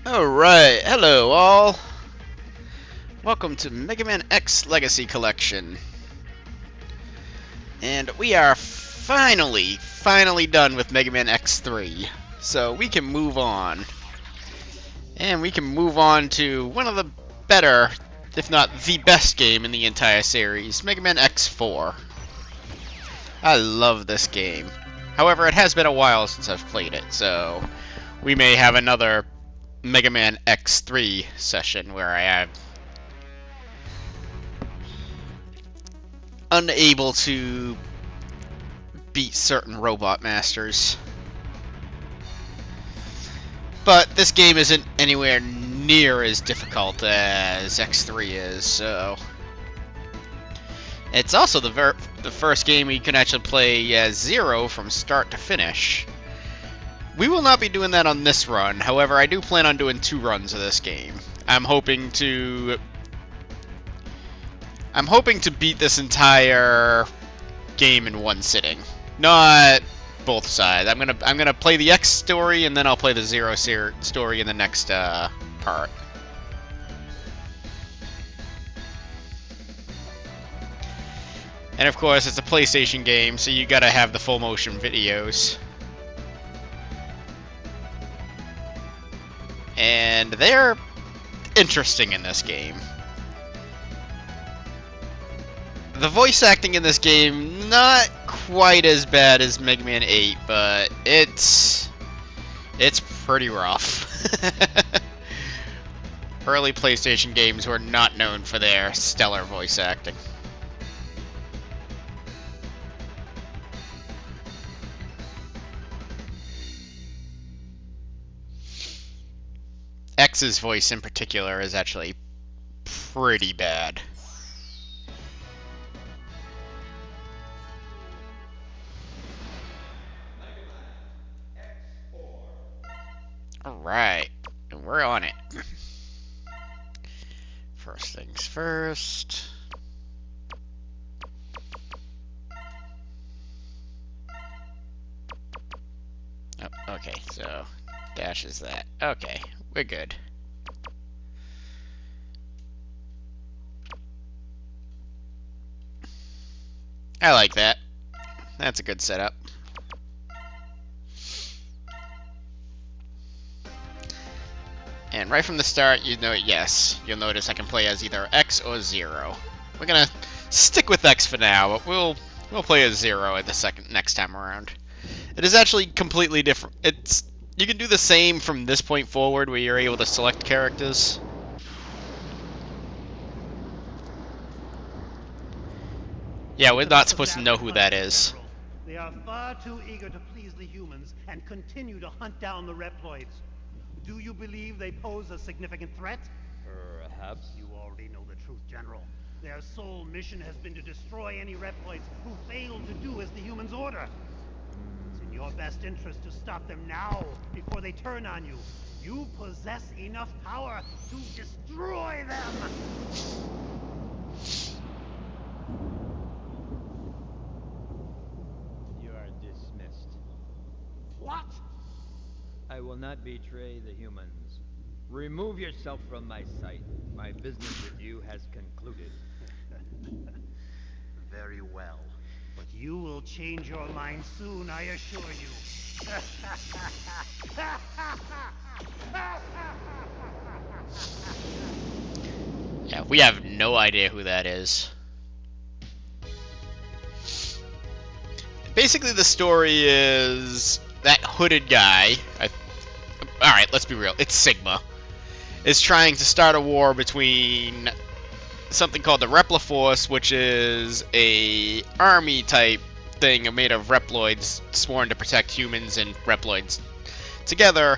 Alright, hello all. Welcome to Megaman X Legacy Collection. And we are finally done with Megaman X3. So we can move on. And we can move on to one of the better, if not the best game in the entire series, Megaman X4. I love this game. However, it has been a while since I've played it, so we may have another Megaman X3 session where I am unable to beat certain robot masters. But this game isn't anywhere near as difficult as X3 is, so it's also the first game you can actually play as Zero from start to finish. We will not be doing that on this run. However, I do plan on doing 2 runs of this game. I'm hoping to beat this entire game in one sitting, not both sides. I'm gonna play the X story and then I'll play the Zero story in the next part. And of course, it's a PlayStation game, so you gotta have the full motion videos. And they're interesting in this game. The voice acting in this game, not quite as bad as Mega Man 8, but it's pretty rough. Early PlayStation games were not known for their stellar voice acting. X's voice in particular is actually pretty bad. Alright, and we're on it. First things first. Oh, okay, so dash is that. Okay, we're good. I like that. That's a good setup. And right from the start, you'll notice I can play as either X or Zero. We're gonna stick with X for now, but we'll play as Zero at the next time around. It is actually completely different. You can do the same from this point forward, where you're able to select characters. Yeah, we're not supposed to know who that is. They are far too eager to please the humans and continue to hunt down the Reploids. Do you believe they pose a significant threat? Perhaps. You already know the truth, General. Their sole mission has been to destroy any Reploids who fail to do as the humans order. It's in your best interest to stop them now, before they turn on you. You possess enough power to destroy them! You are dismissed. What? I will not betray the humans. Remove yourself from my sight. My business with you has concluded. Very well. But you will change your mind soon, I assure you. Yeah, we have no idea who that is. Basically, the story is that hooded guy. Alright, let's be real. It's Sigma. Is trying to start a war between something called the Repliforce, which is a army type thing made of Reploids sworn to protect humans and Reploids together,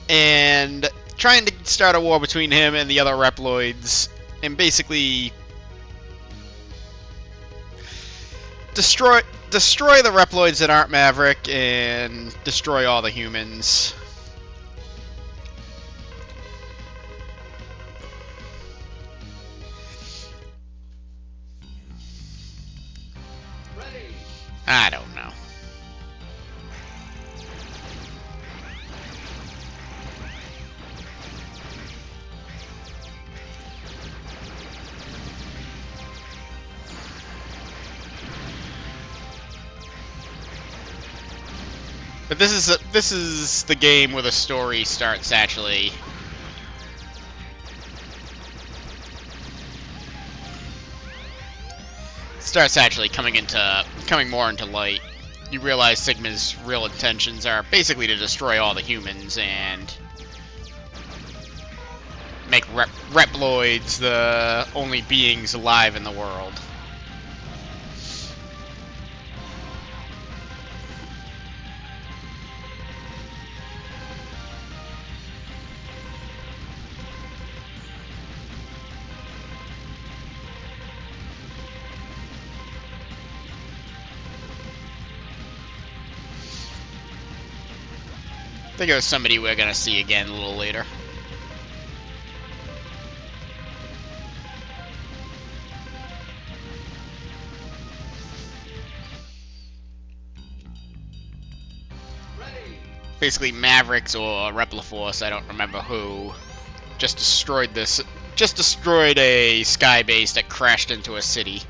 and trying to start a war between him and the other Reploids, and basically destroy the Reploids that aren't Maverick and destroy all the humans. I don't know. But this is the game where the story starts actually coming more into light. You realize Sigma's real intentions are basically to destroy all the humans and make Reploids the only beings alive in the world. I think it was somebody we're gonna see again a little later. Basically Mavericks or Repliforce, I don't remember who, just destroyed a sky base that crashed into a city.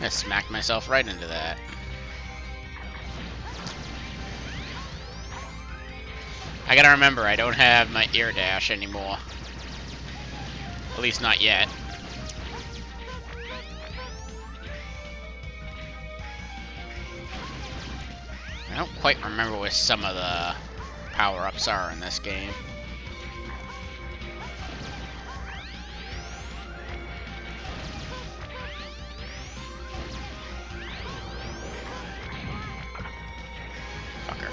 I smacked myself right into that. I gotta remember, I don't have my ear dash anymore. At least not yet. I don't quite remember what some of the power-ups are in this game. Fucker.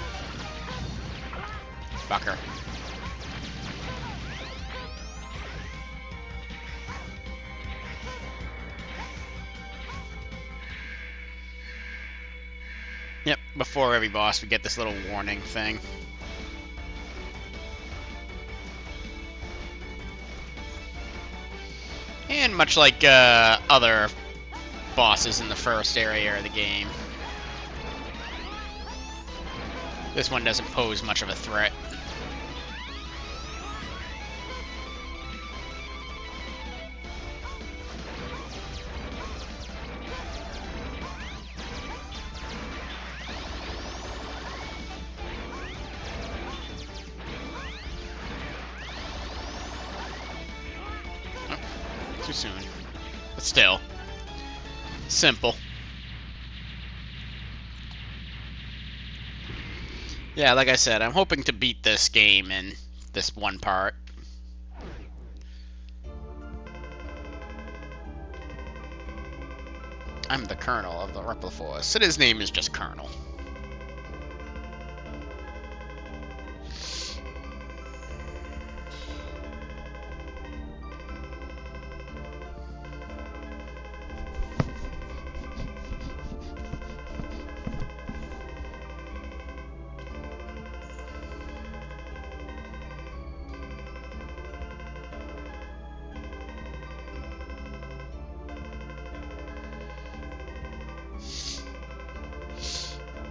Fucker. Yep, before every boss we get this little warning thing. And much like other bosses in the first area of the game, this one doesn't pose much of a threat. Too soon. But still. Simple. Yeah, like I said, I'm hoping to beat this game in this one part. I'm the Colonel of the Repliforce, so his name is just Colonel.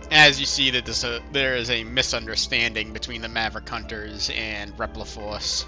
As you see that there is a misunderstanding between the Maverick Hunters and Repliforce.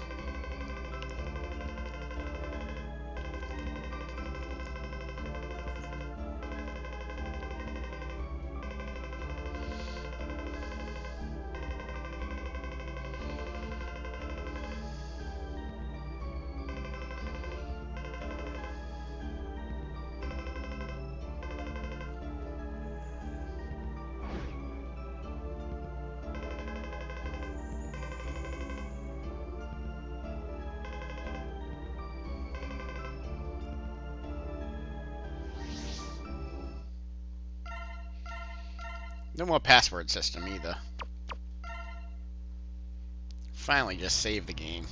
No more password system either. Finally just save the game.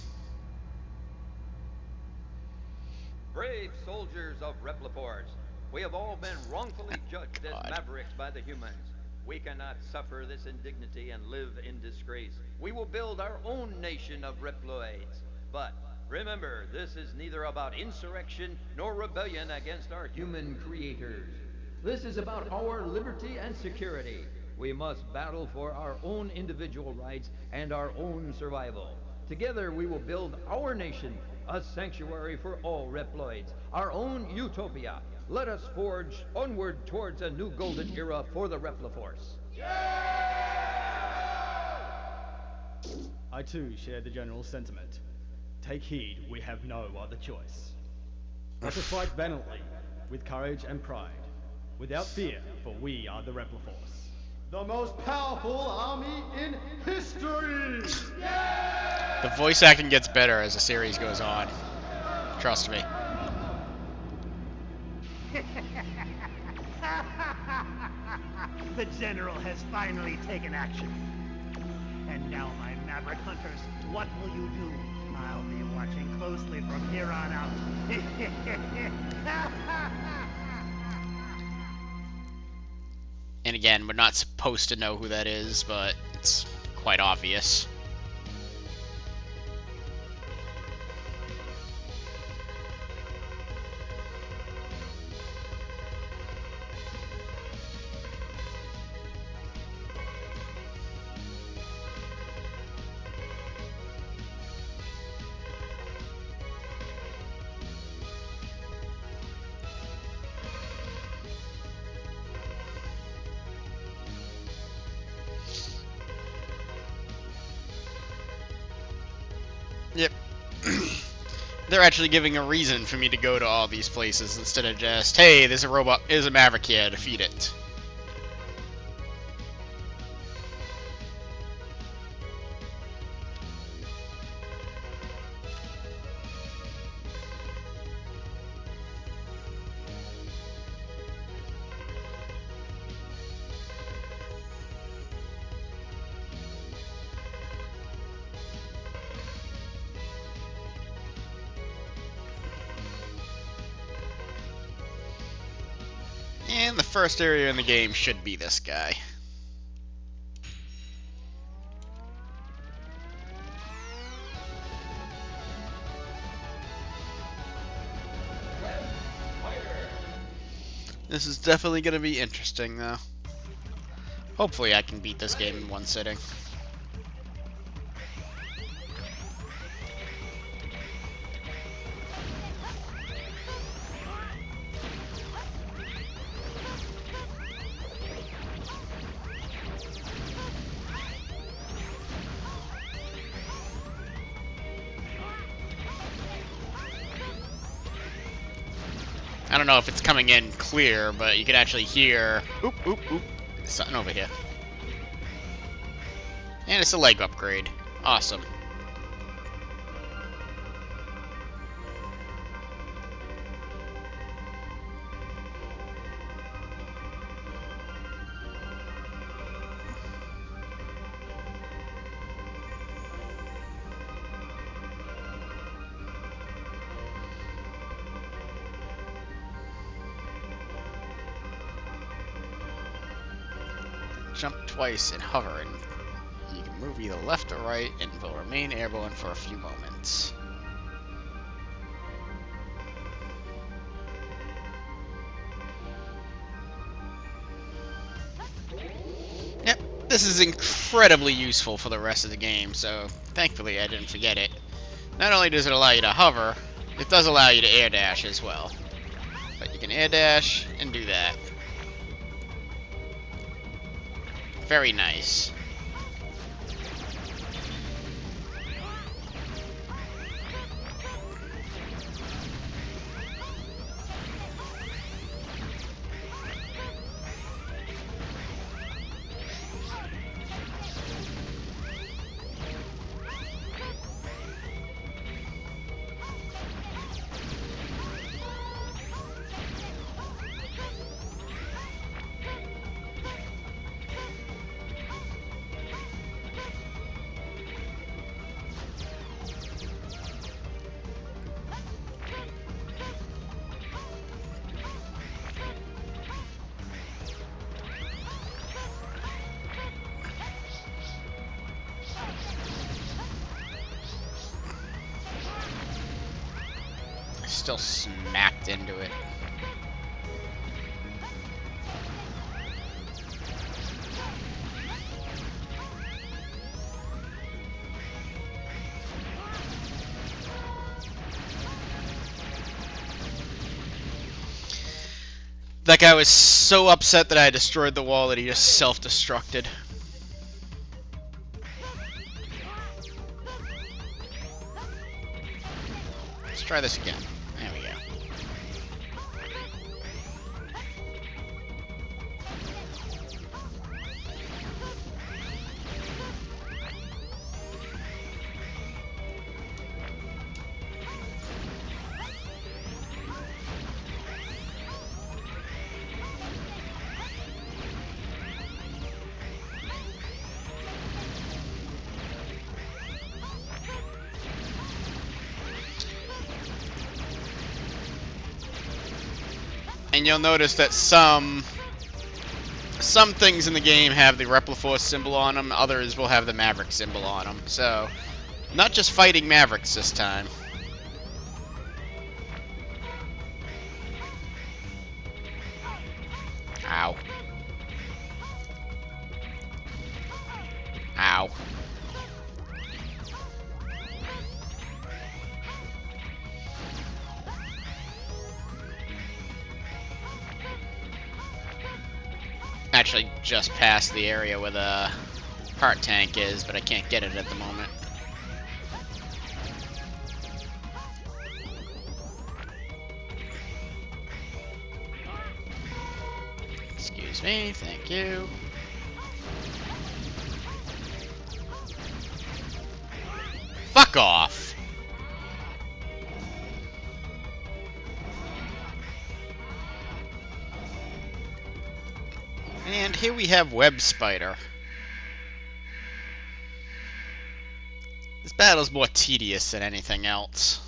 Brave soldiers of Repliforce, we have all been wrongfully judged as mavericks by the humans. We cannot suffer this indignity and live in disgrace. We will build our own nation of Reploids. But remember, this is neither about insurrection nor rebellion against our human creators. This is about our liberty and security. We must battle for our own individual rights and our own survival. Together we will build our nation, a sanctuary for all Reploids, our own utopia. Let us forge onward towards a new golden era for the Repliforce. I too share the general sentiment. Take heed, we have no other choice. Let us fight valiantly, with courage and pride, without fear, for we are the Repliforce. The most powerful army in history! The voice acting gets better as the series goes on. Trust me. The General has finally taken action. And now, my Maverick Hunters, what will you do? I'll be watching closely from here on out. And again, we're not supposed to know who that is, but it's quite obvious. Yep. They're actually giving a reason for me to go to all these places instead of just, hey, there's a robot, there's a Maverick here, defeat it. And the first area in the game should be this guy. This is definitely going to be interesting, though. Hopefully I can beat this game in one sitting. I don't know if it's coming in clear, but you can actually hear, oop, oop, oop, there's something over here. And it's a leg upgrade. Awesome. Jump twice and hover, and you can move either left or right and will remain airborne for a few moments. Yep, this is incredibly useful for the rest of the game, so thankfully I didn't forget it. Not only does it allow you to hover, it does allow you to air dash as well. But you can air dash and do that. Very nice. Still smacked into it. That guy was so upset that I destroyed the wall that he just self-destructed. Let's try this again. There we go. And you'll notice that some things in the game have the Repliforce symbol on them, others will have the Maverick symbol on them. So, not just fighting Mavericks this time. Ow. Ow. Actually just past the area where the heart tank is, but I can't get it at the moment. Excuse me, thank you. Fuck off! And here we have Web Spider. This battle's more tedious than anything else.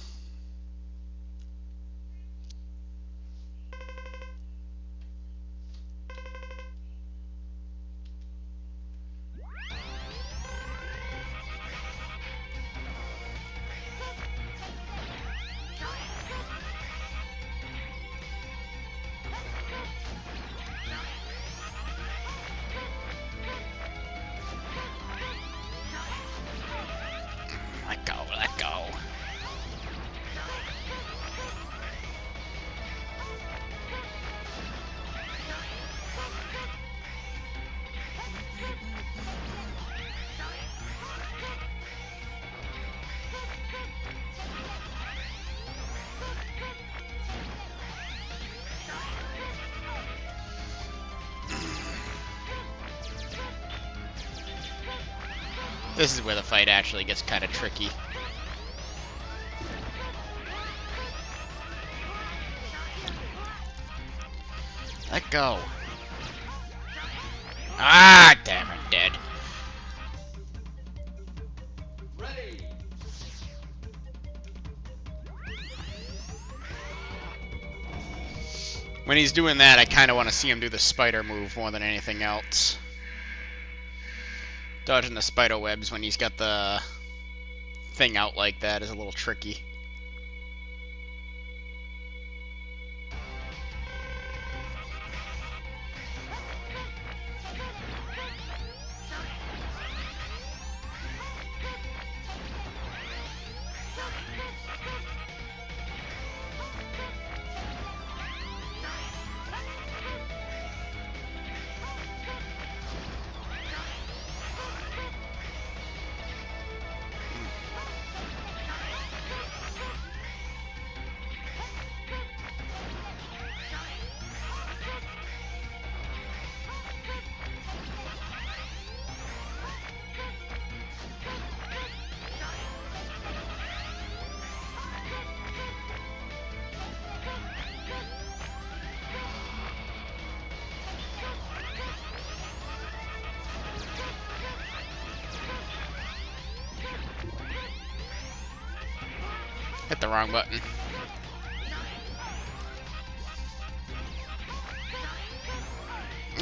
Let go, let go. This is where the fight actually gets kind of tricky. Let go. Ah, damn it, dead. Ready. When he's doing that, I kind of want to see him do the spider move more than anything else. Dodging the spider webs when he's got the thing out like that is a little tricky. Hit the wrong button.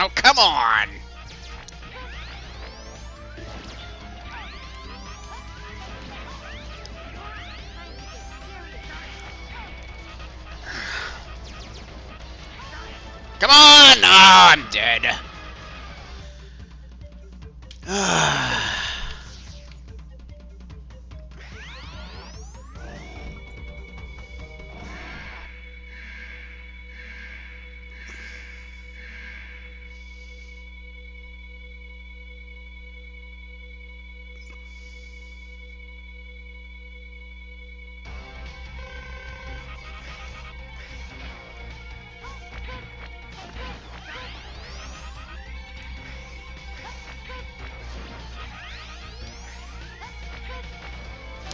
Oh, come on! Come on! Oh, I'm dead.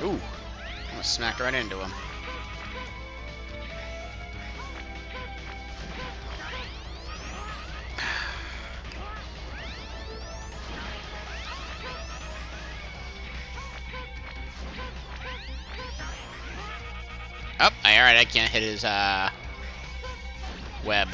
Ooh, almost smacked right into him. Oh, alright, I can't hit his, web.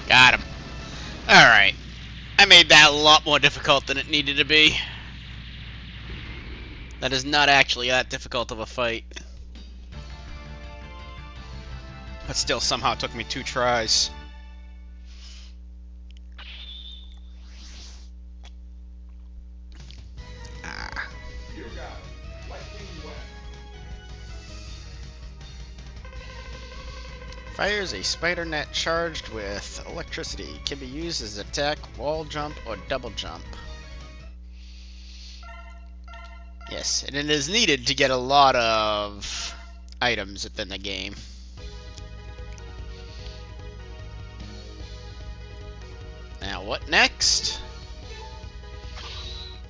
Got him. Alright. I made that a lot more difficult than it needed to be. That is not actually that difficult of a fight. But still somehow took me 2 tries. Fires a spider net charged with electricity. Can be used as attack, wall jump, or double jump. Yes, and it is needed to get a lot of items within the game. Now, what next?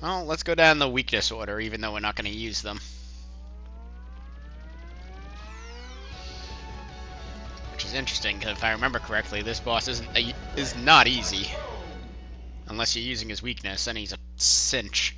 Well, let's go down the weakness order, even though we're not going to use them. Which is interesting, because if I remember correctly, this boss is not easy. Unless you're using his weakness, then he's a cinch.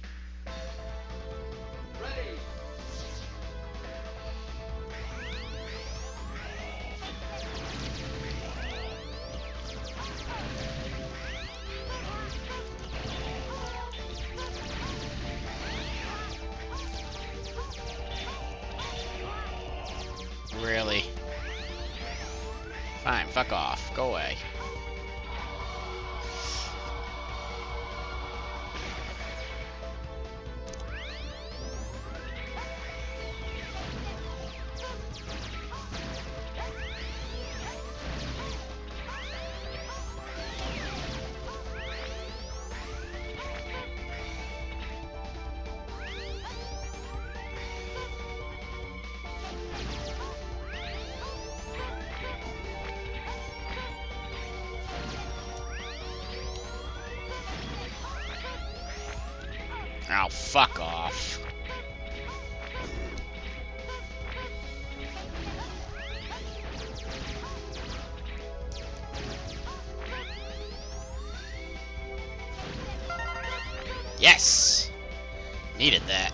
Really? Fine, fuck off. Go away. Oh, fuck off. Yes! Needed that.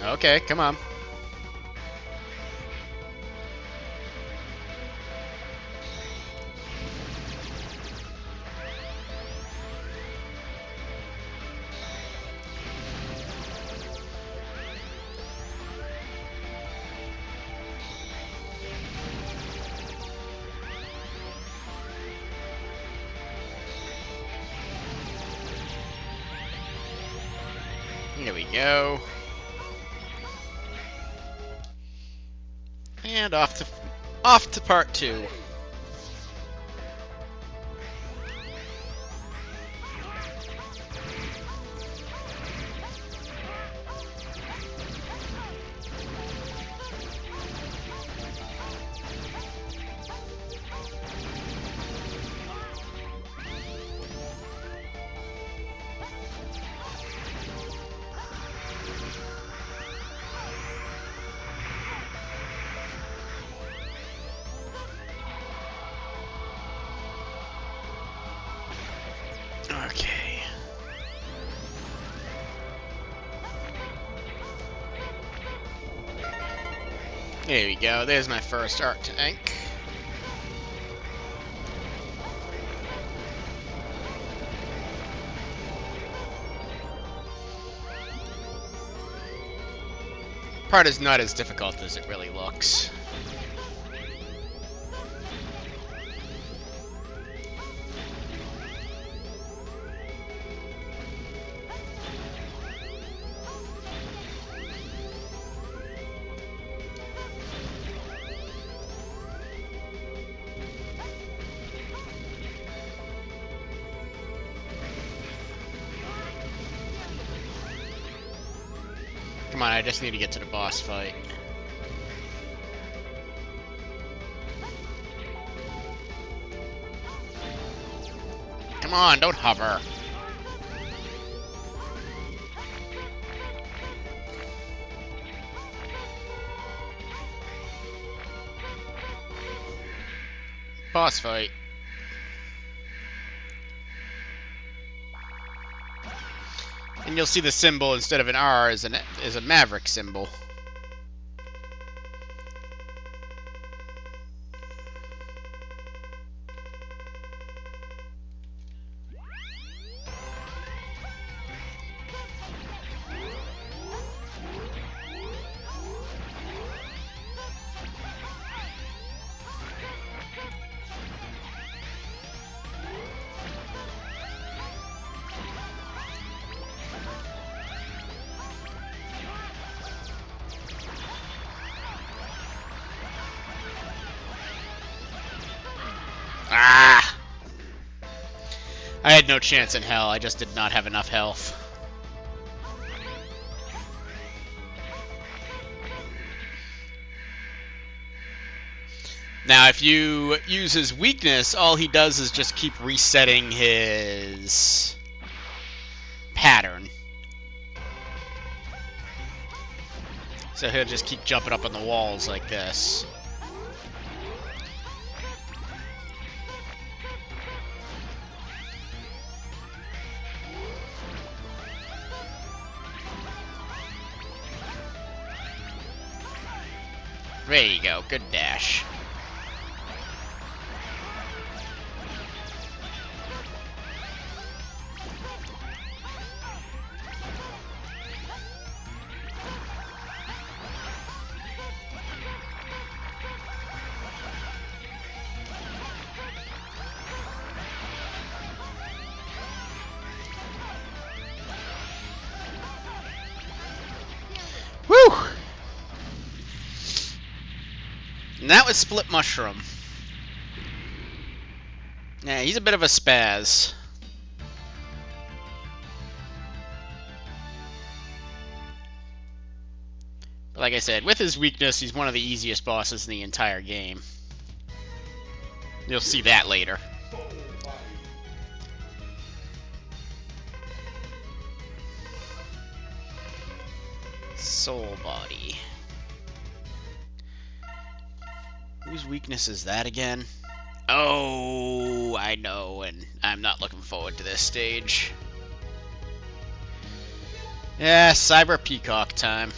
Okay, come on. Here we go. And off to part 2. Okay. There we go. There's my first arc tank. Part is not as difficult as it really looks. Come on, I just need to get to the boss fight. Come on, don't hover. Boss fight. And you'll see the symbol instead of an R is a Maverick symbol. Ah! I had no chance in hell. I just did not have enough health. Now, if you use his weakness, all he does is just keep resetting his pattern. So he'll just keep jumping up on the walls like this. There you go, good dash. Woo! And that was Split Mushroom. Yeah, he's a bit of a spaz. But like I said, with his weakness, he's one of the easiest bosses in the entire game. You'll see that later. Soul Body. Whose weakness is that again? Oh, I know, and I'm not looking forward to this stage. Yeah, Cyber Peacock time.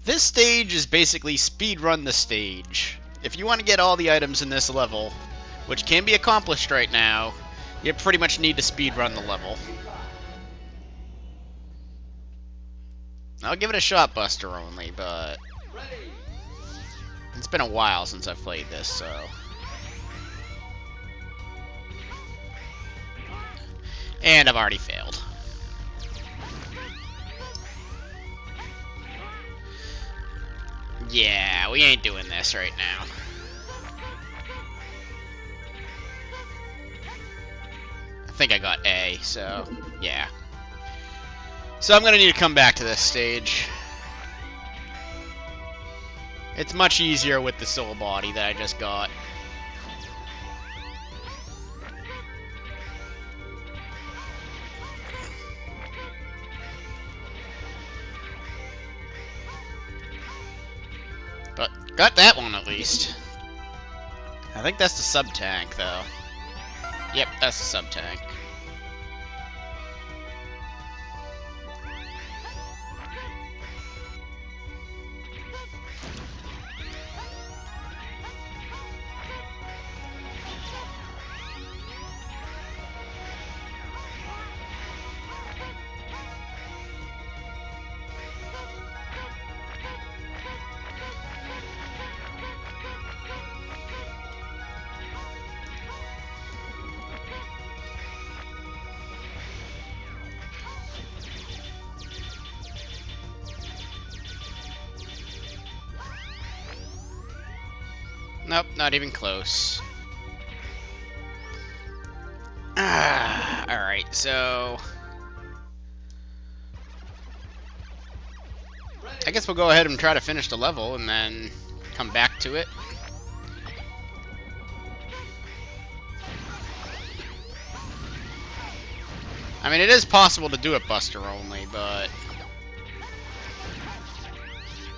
This stage is basically speedrun the stage. If you want to get all the items in this level, which can be accomplished right now, you pretty much need to speedrun the level. I'll give it a shot, Buster only, but it's been a while since I've played this, so. And I've already failed. Yeah, we ain't doing this right now. I think I got A, so yeah. So I'm gonna need to come back to this stage. It's much easier with the Soul Body that I just got. But got that one at least. I think that's the sub-tank, though. Yep, that's the sub-tank. Nope, not even close. Alright, so... I guess we'll go ahead and try to finish the level and then come back to it. I mean, it is possible to do it Buster only, but...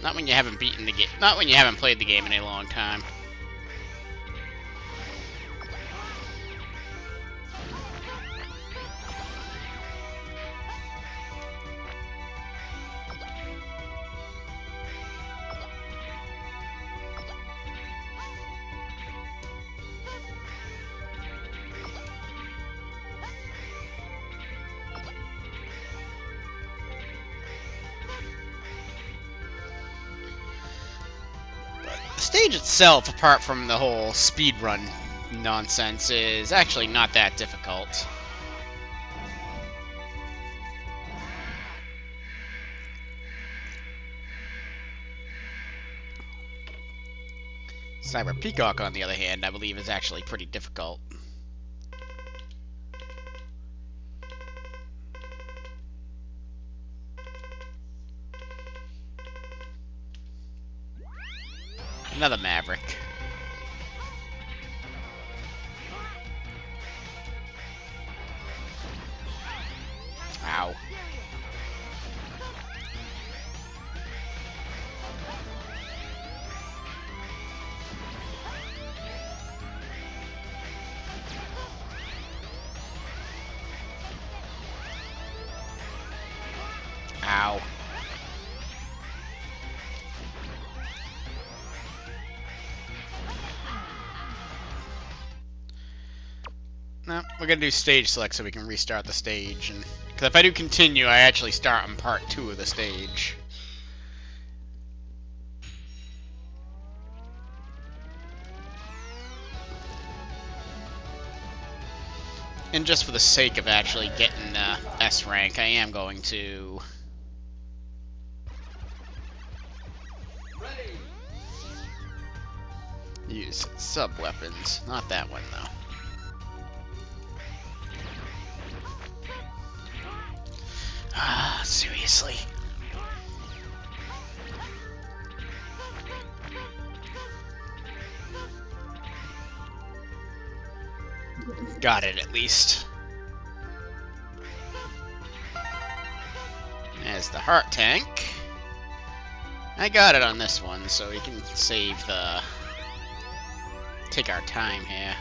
not when you haven't beaten the game. Not when you haven't played the game in a long time. The stage itself, apart from the whole speedrun nonsense, is actually not that difficult. Cyber Peacock, on the other hand, I believe is actually pretty difficult. Another Maverick. Ow. Ow. No, we're gonna do stage select so we can restart the stage, and because if I do continue, I actually start on part 2 of the stage. And just for the sake of actually getting S rank, I am going to use sub-weapons. Not that one, though. Ah, seriously. Got it, at least. There's the heart tank. I got it on this one, so we can save the... take our time here.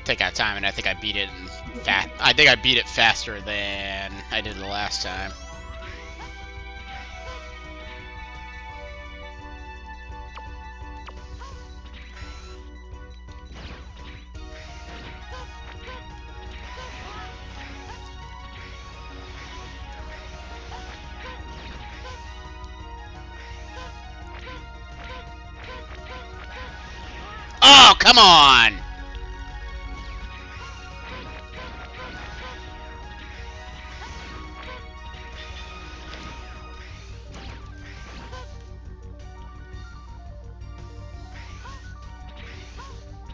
Take our time, and I think I beat it in I think I beat it faster than I did the last time. Oh, come on!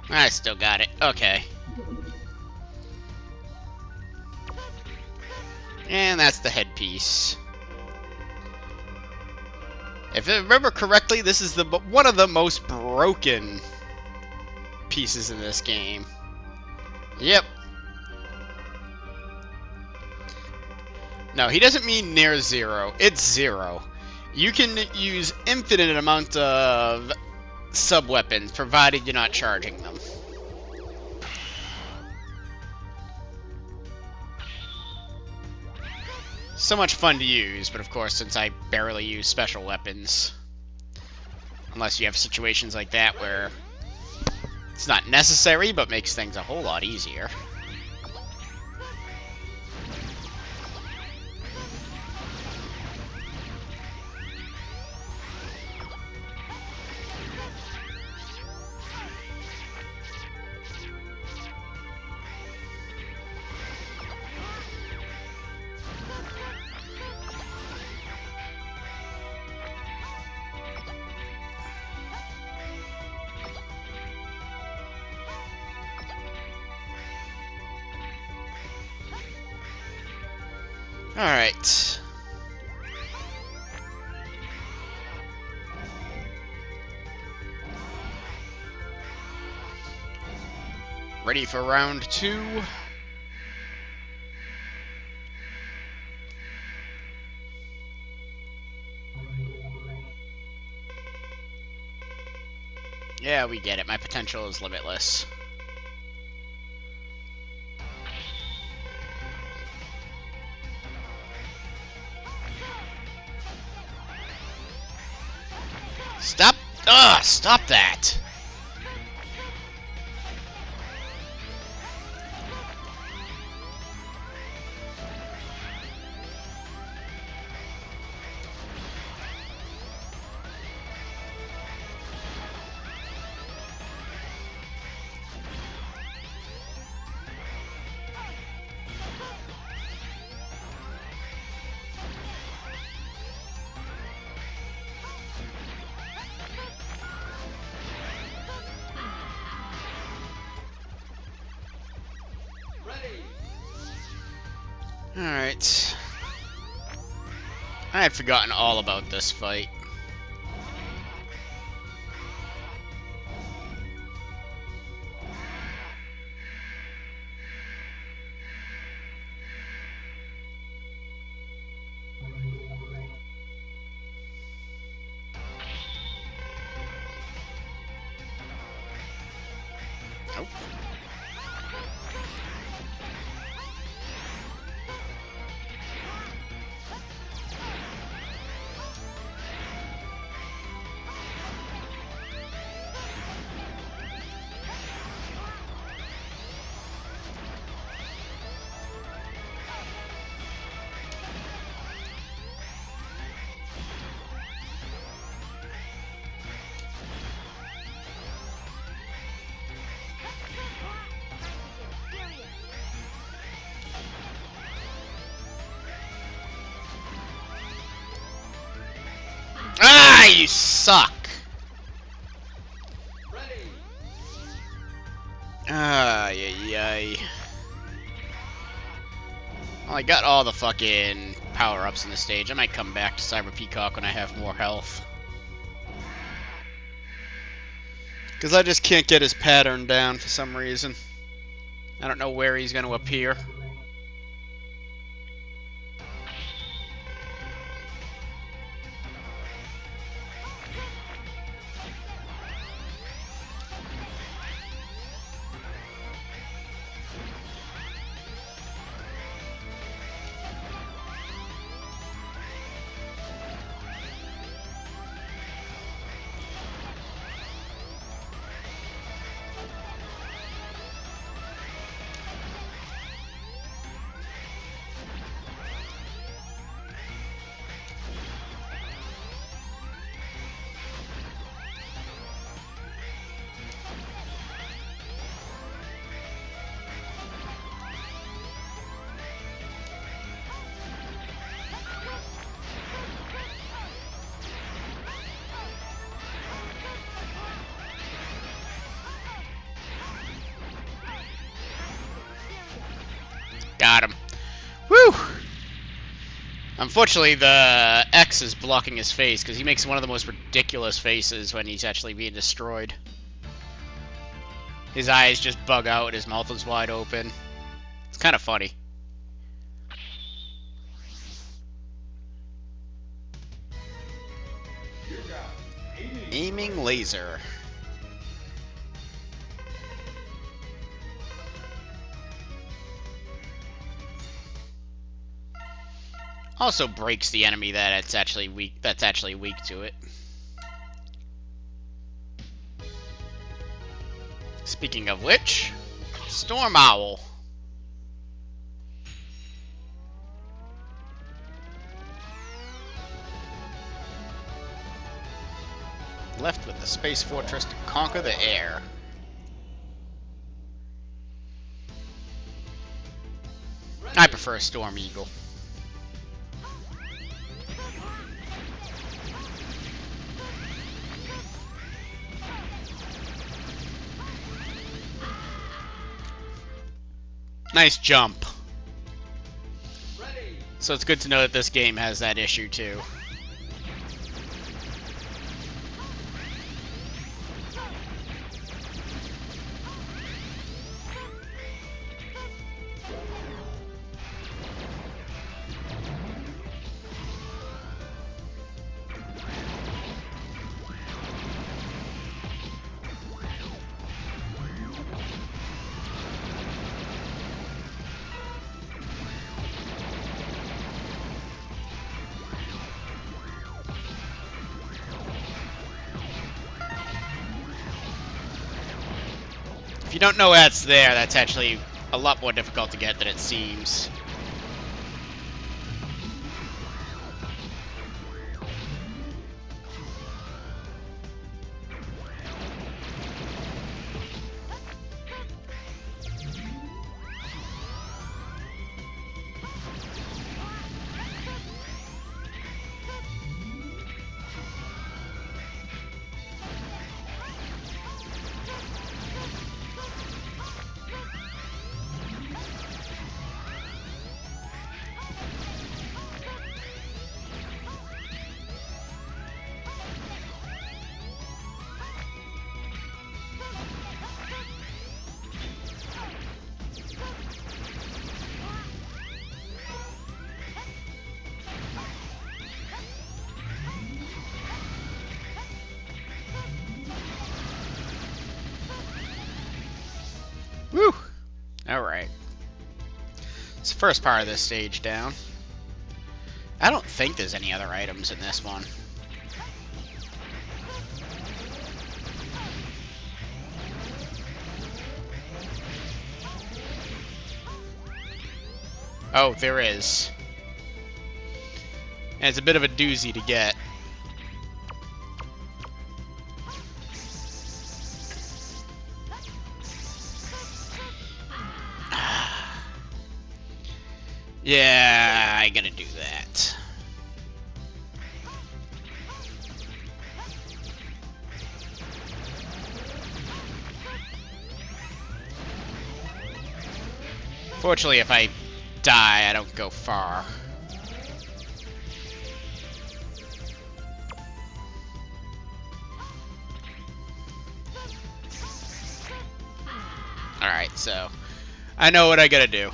I still got it. Okay. And that's the headpiece. If I remember correctly, this is one of the most broken pieces in this game. Yep. No, he doesn't mean near zero. It's zero. You can use infinite amount of sub-weapons, provided you're not charging them. So much fun to use, but of course, since I barely use special weapons, unless you have situations like that where it's not necessary, but makes things a whole lot easier. Alright. Ready for round 2. Yeah, we get it. My potential is limitless. Stop! Ugh! Stop that! Alright. I had forgotten all about this fight. Nope. Ah, you suck! Ay. Well, I got all the fucking power-ups in the stage. I might come back to Cyber Peacock when I have more health. Because I just can't get his pattern down for some reason. I don't know where he's going to appear. Got him. Woo! Unfortunately, the X is blocking his face, because he makes one of the most ridiculous faces when he's actually being destroyed. His eyes just bug out, his mouth is wide open. It's kind of funny. laser. Also breaks the enemy that's actually weak to it. Speaking of which, Storm Owl. Left with the Space Fortress to conquer the air. I prefer Storm Eagle. Nice jump. So it's good to know that this game has that issue too. If you don't know that's there, that's actually a lot more difficult to get than it seems. Woo! Alright. It's the first part of this stage down. I don't think there's any other items in this one. Oh, there is. And it's a bit of a doozy to get. Yeah, I gotta do that. Fortunately, if I die, I don't go far. Alright, so I know what I gotta do.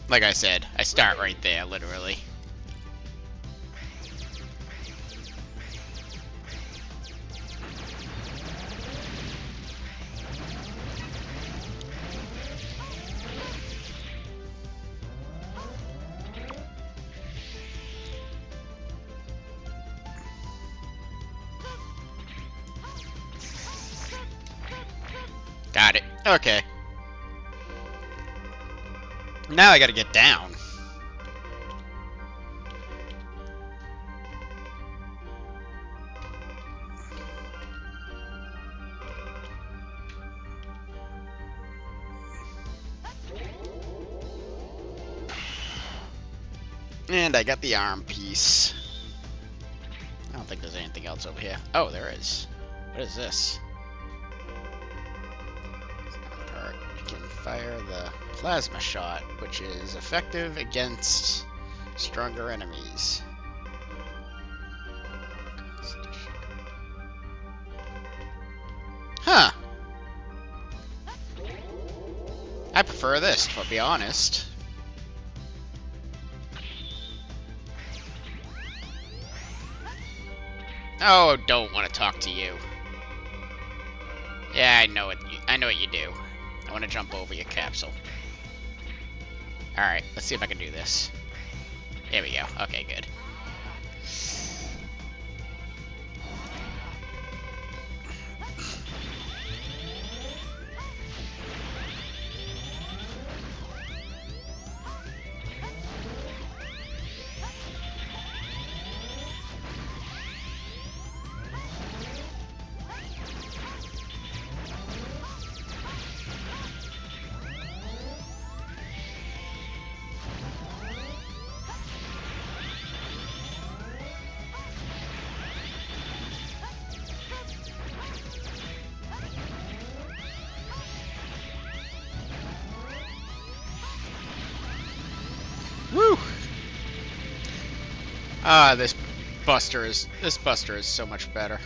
Like I said, I start right there, literally. Got it. Okay. Now I gotta get down. And I got the arm piece. I don't think there's anything else over here. Oh, there is. But What is this? Perk. You can fire the plasma shot, which is effective against stronger enemies. Huh. I prefer this, to be honest. Oh, don't want to talk to you. Yeah, I know what you do. I want to jump over your capsule. Alright, let's see if I can do this. There we go. Okay, good. Woo! Ah, this Buster is so much better.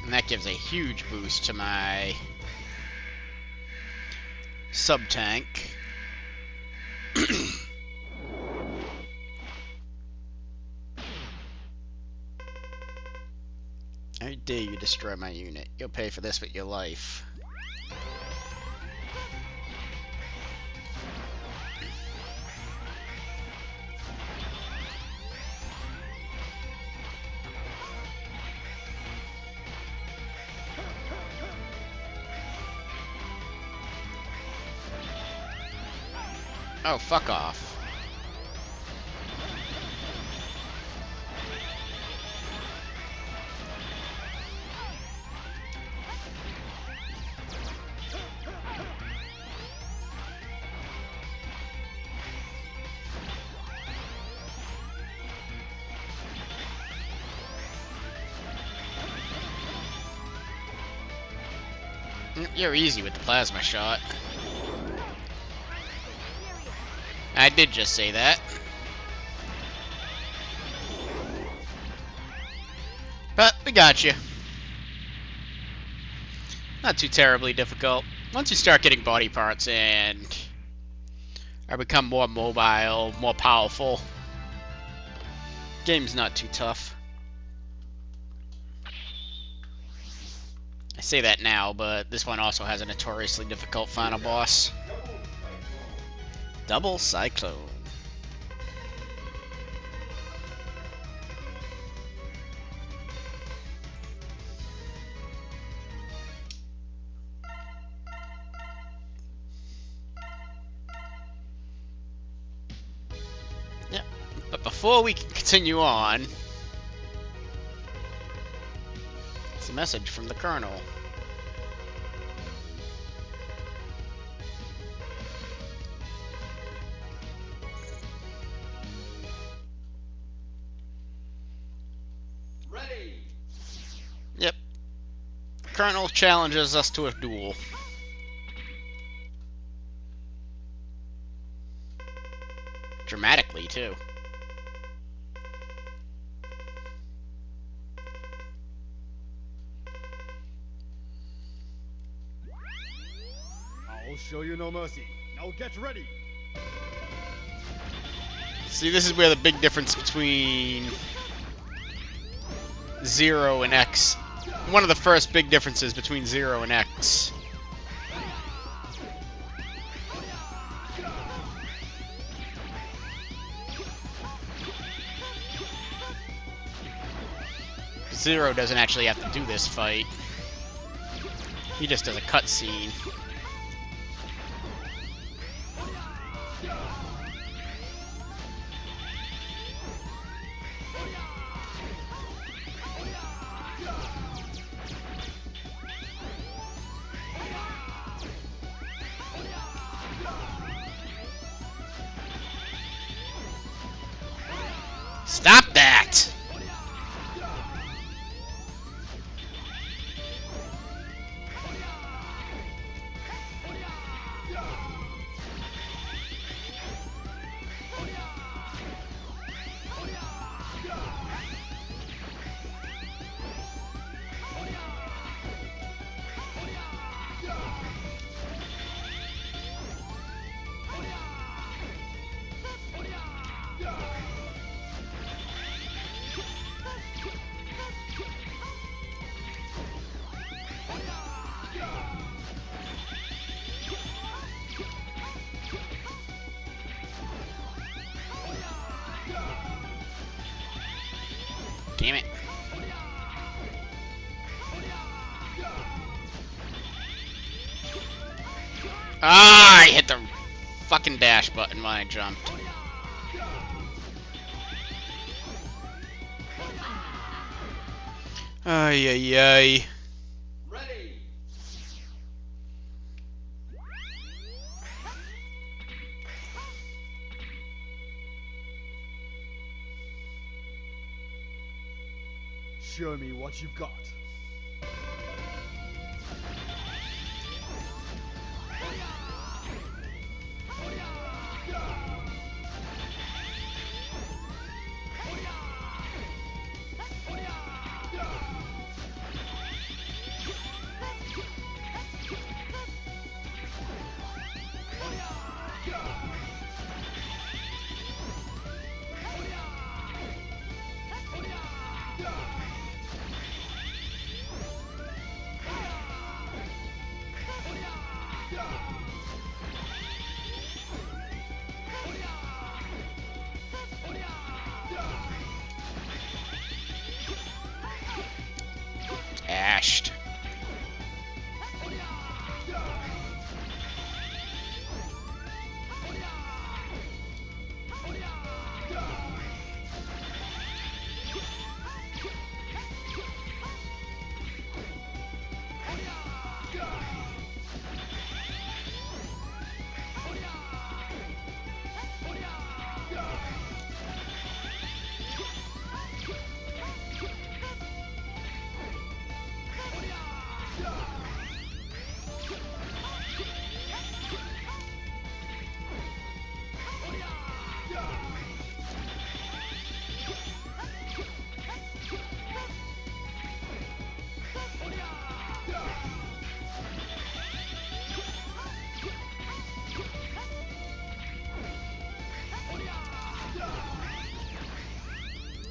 And that gives a huge boost to my sub-tank. How dare you destroy my unit? You'll pay for this with your life. Oh, fuck off. You're easy with the plasma shot. I did just say that. But we got you. Not too terribly difficult. Once you start getting body parts and I become more mobile, more powerful, game's not too tough. I say that now, but this one also has a notoriously difficult final boss. Double Cyclone. Yeah, but before we can continue on, it's a message from the Colonel. Yep. Colonel challenges us to a duel. Dramatically, too. I'll show you no mercy. Now get ready. See, this is where the big difference between Zero and X. One of the first big differences between Zero and X. Zero doesn't actually have to do this fight. He just does a cutscene. Stop that! Ah, I hit the fucking dash button when I jumped. Ay, ay, ay. Ready. Show me what you've got. Ashed.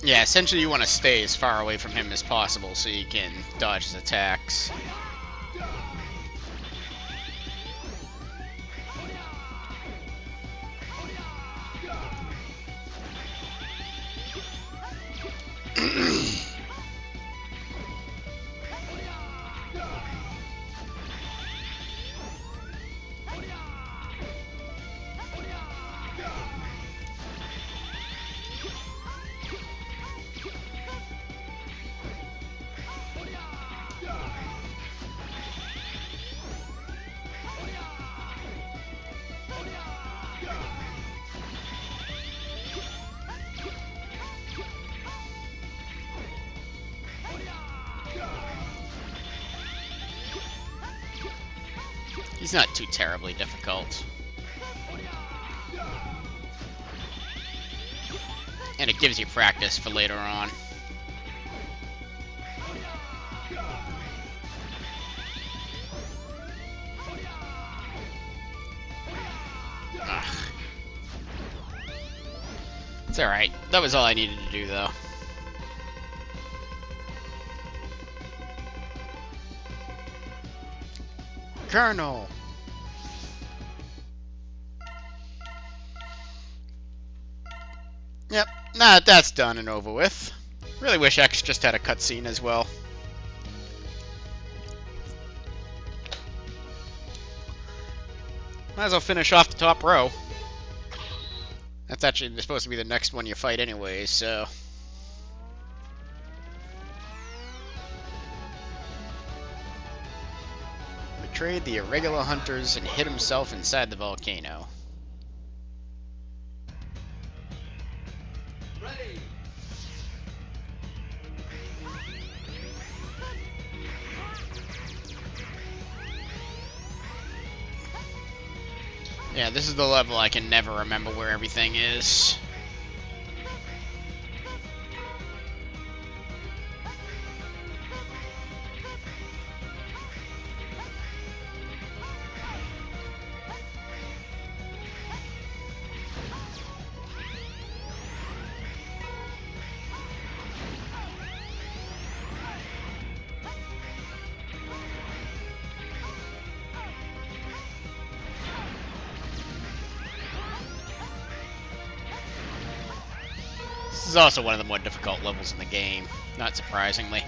Yeah, essentially you want to stay as far away from him as possible so you can dodge his attacks. He's not too terribly difficult. And it gives you practice for later on. Ugh. It's alright. That was all I needed to do, though. Colonel! Yep, nah, that's done and over with. Really wish X just had a cutscene as well. Might as well finish off the top row. That's actually supposed to be the next one you fight anyway, so... Betrayed the irregular hunters and hid himself inside the volcano. Ready. Yeah, this is the level I can never remember where everything is. This is also one of the more difficult levels in the game, not surprisingly.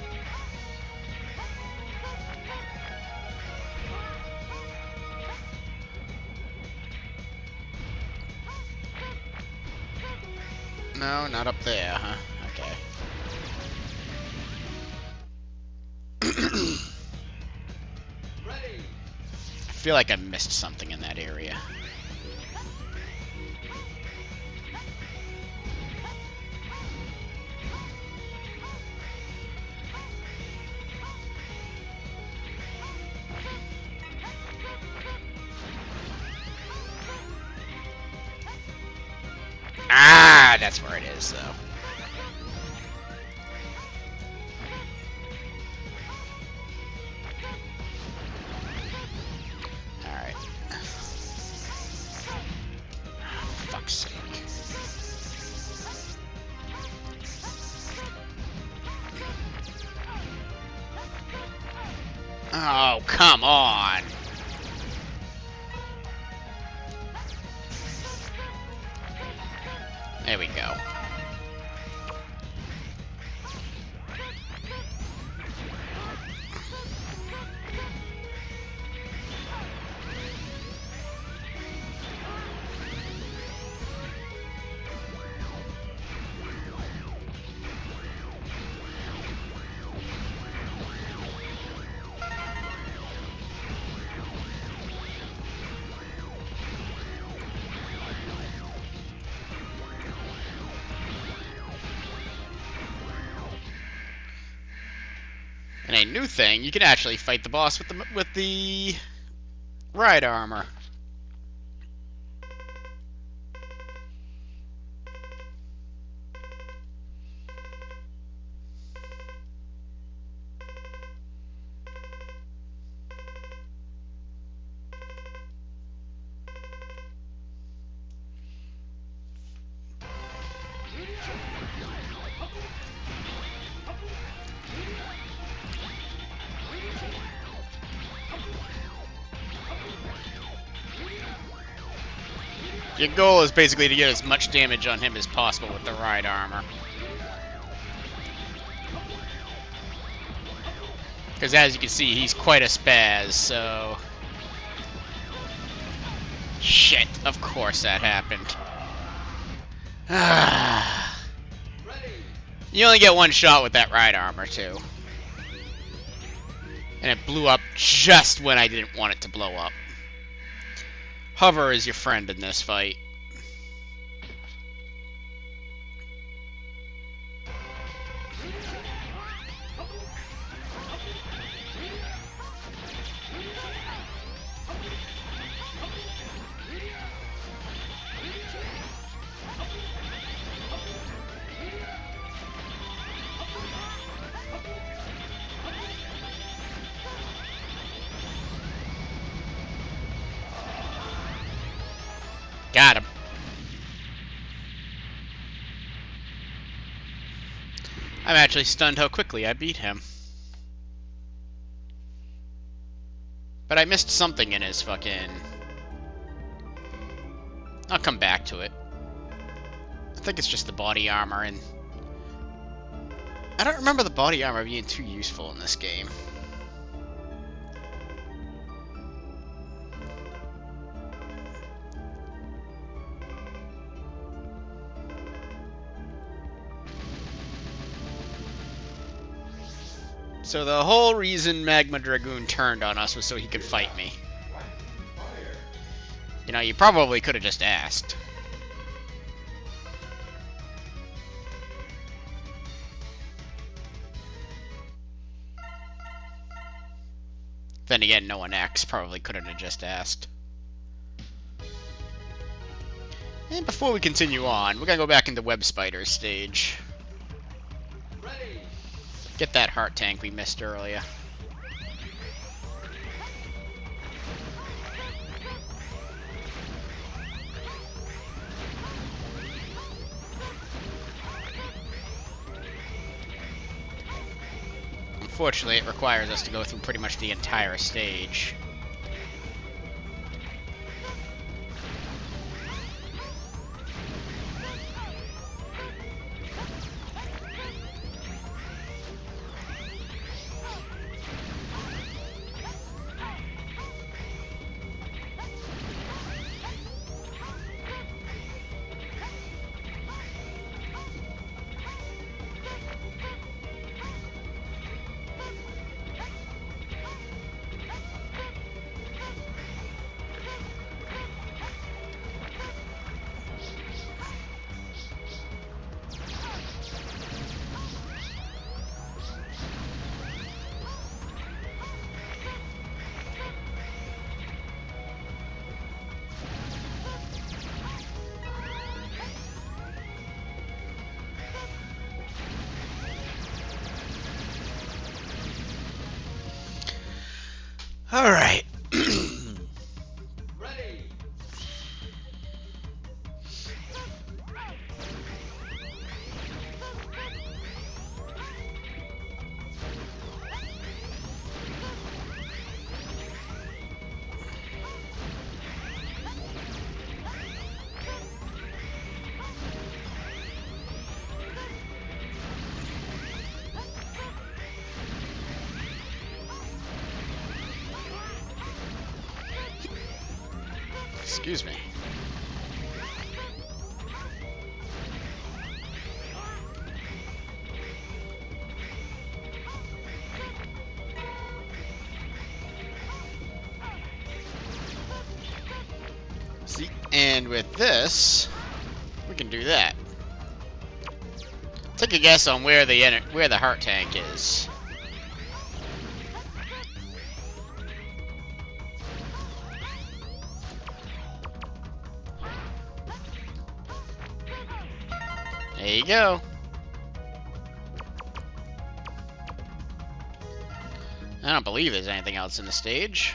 No, not up there, huh? Okay. Ready. I feel like I missed something in that area. Ah, that's where it is, though. Alright. Fuck's sake. Oh, come on! There we go. And a new thing, you can actually fight the boss with the ride armor. Your goal is basically to get as much damage on him as possible with the ride armor. Because as you can see, he's quite a spaz, so... Shit, of course that happened. You only get one shot with that ride armor, too. And it blew up just when I didn't want it to blow up. Hover is your friend in this fight. Got him. I'm actually stunned how quickly I beat him. But I missed something in his fucking... I'll come back to it. I think it's just the body armor, and... I don't remember the body armor being too useful in this game. So the whole reason Magma Dragoon turned on us was so he could fight me. You know, you probably could have just asked. Then again, no one X probably couldn't have just asked. And before we continue on, we're gonna go back into Web Spider's stage. Ready. Get that heart tank we missed earlier. Unfortunately, it requires us to go through pretty much the entire stage. Excuse me. See, and with this, we can do that. Take a guess on where the heart tank is. There you go. I don't believe there's anything else in the stage.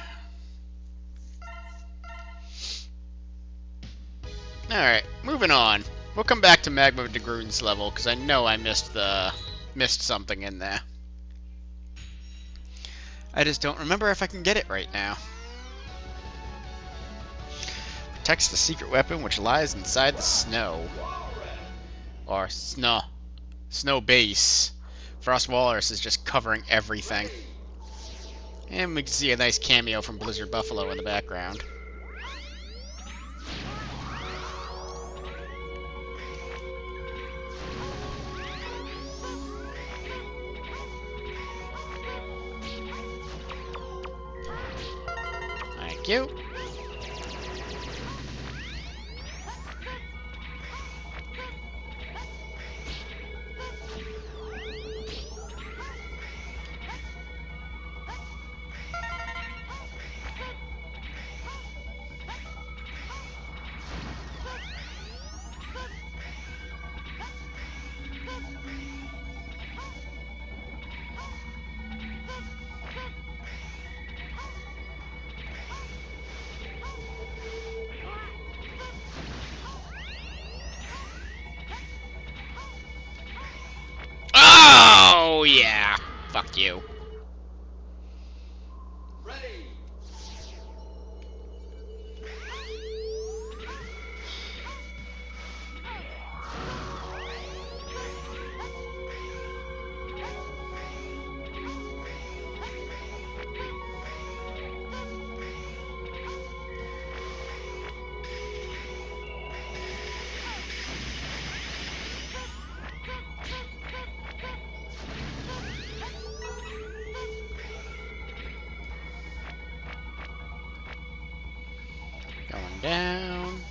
Alright, moving on. We'll come back to Magma DeGroon's level, because I know I missed something in there. I just don't remember if I can get it right now. Protects the secret weapon which lies inside the snow. Or snow base. Frost Walrus is just covering everything. And we can see a nice cameo from Blizzard Buffalo in the background. Thank you. Oh, yeah. Fuck you. Ready. Going down.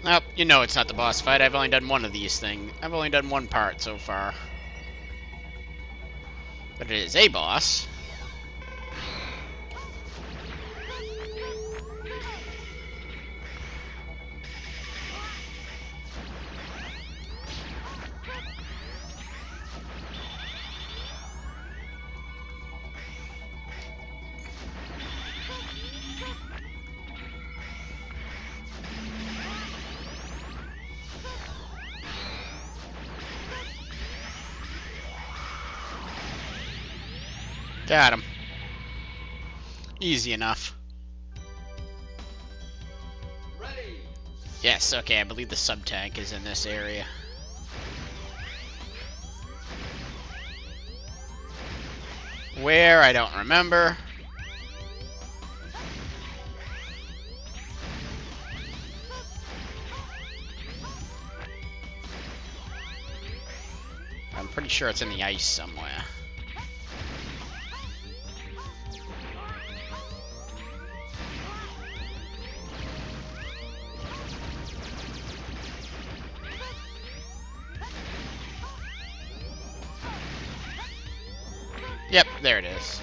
Nope, you know it's not the boss fight. I've only done one of these things. I've only done one part so far. But it is a boss. Got him. Easy enough. Ready. Yes, okay, I believe the sub-tank is in this area. Where? I don't remember. I'm pretty sure it's in the ice somewhere. Yep, there it is.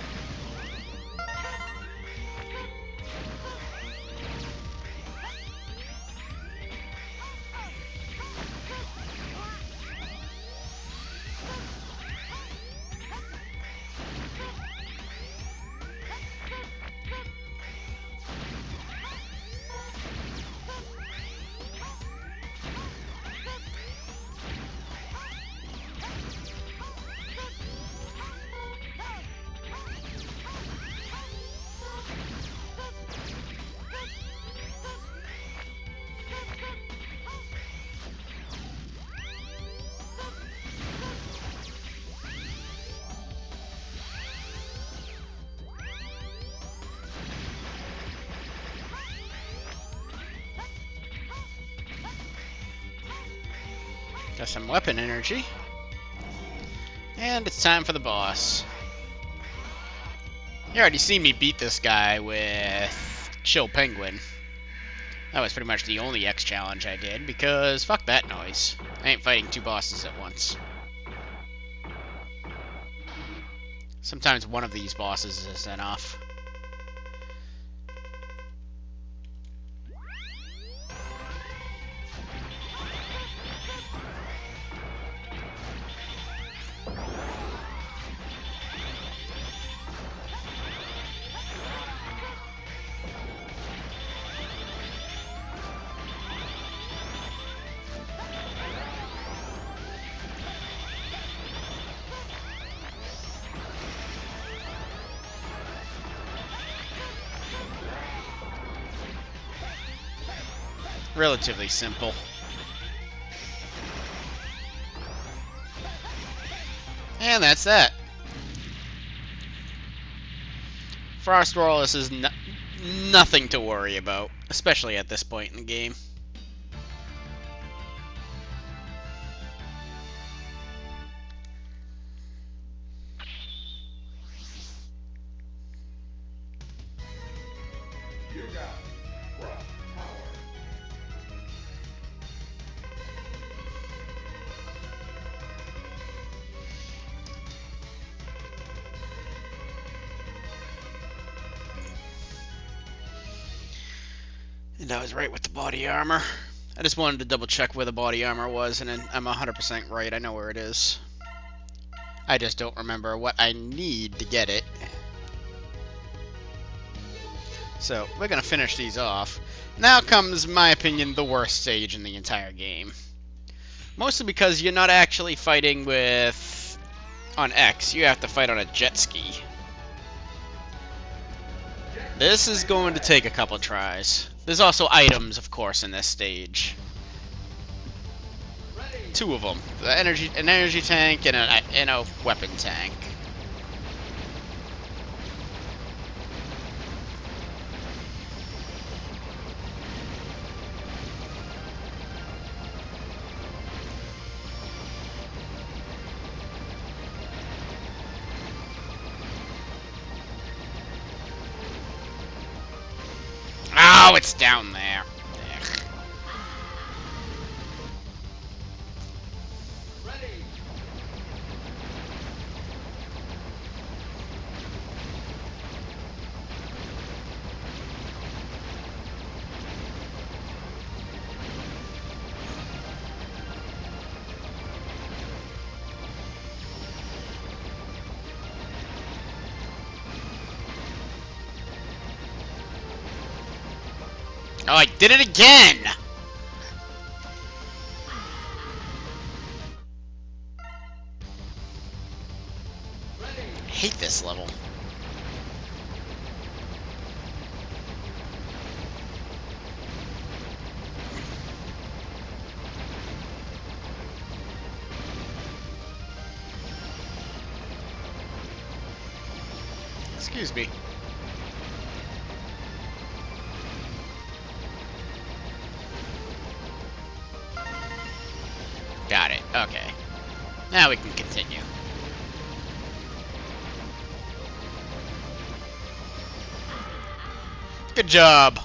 Got some weapon energy. And it's time for the boss. You already seen me beat this guy with Chill Penguin. That was pretty much the only X challenge I did, because fuck that noise. I ain't fighting two bosses at once. Sometimes one of these bosses is enough. Relatively simple. And that's that. Frost Walrus is nothing to worry about, especially at this point in the game. And I was right with the body armor. I just wanted to double check where the body armor was, and I'm 100% right. I know where it is. I just don't remember what I need to get it. So, we're gonna finish these off. Now comes, in my opinion, the worst stage in the entire game. Mostly because you're not actually fighting with... on X, you have to fight on a jet ski. This is going to take a couple tries. There's also items, of course, in this stage. Two of them. An energy tank and a weapon tank. Oh, it's down there. Ugh. Oh, I did it again! I hate this level. Excuse me. Got it. Okay. Now we can continue. Good job.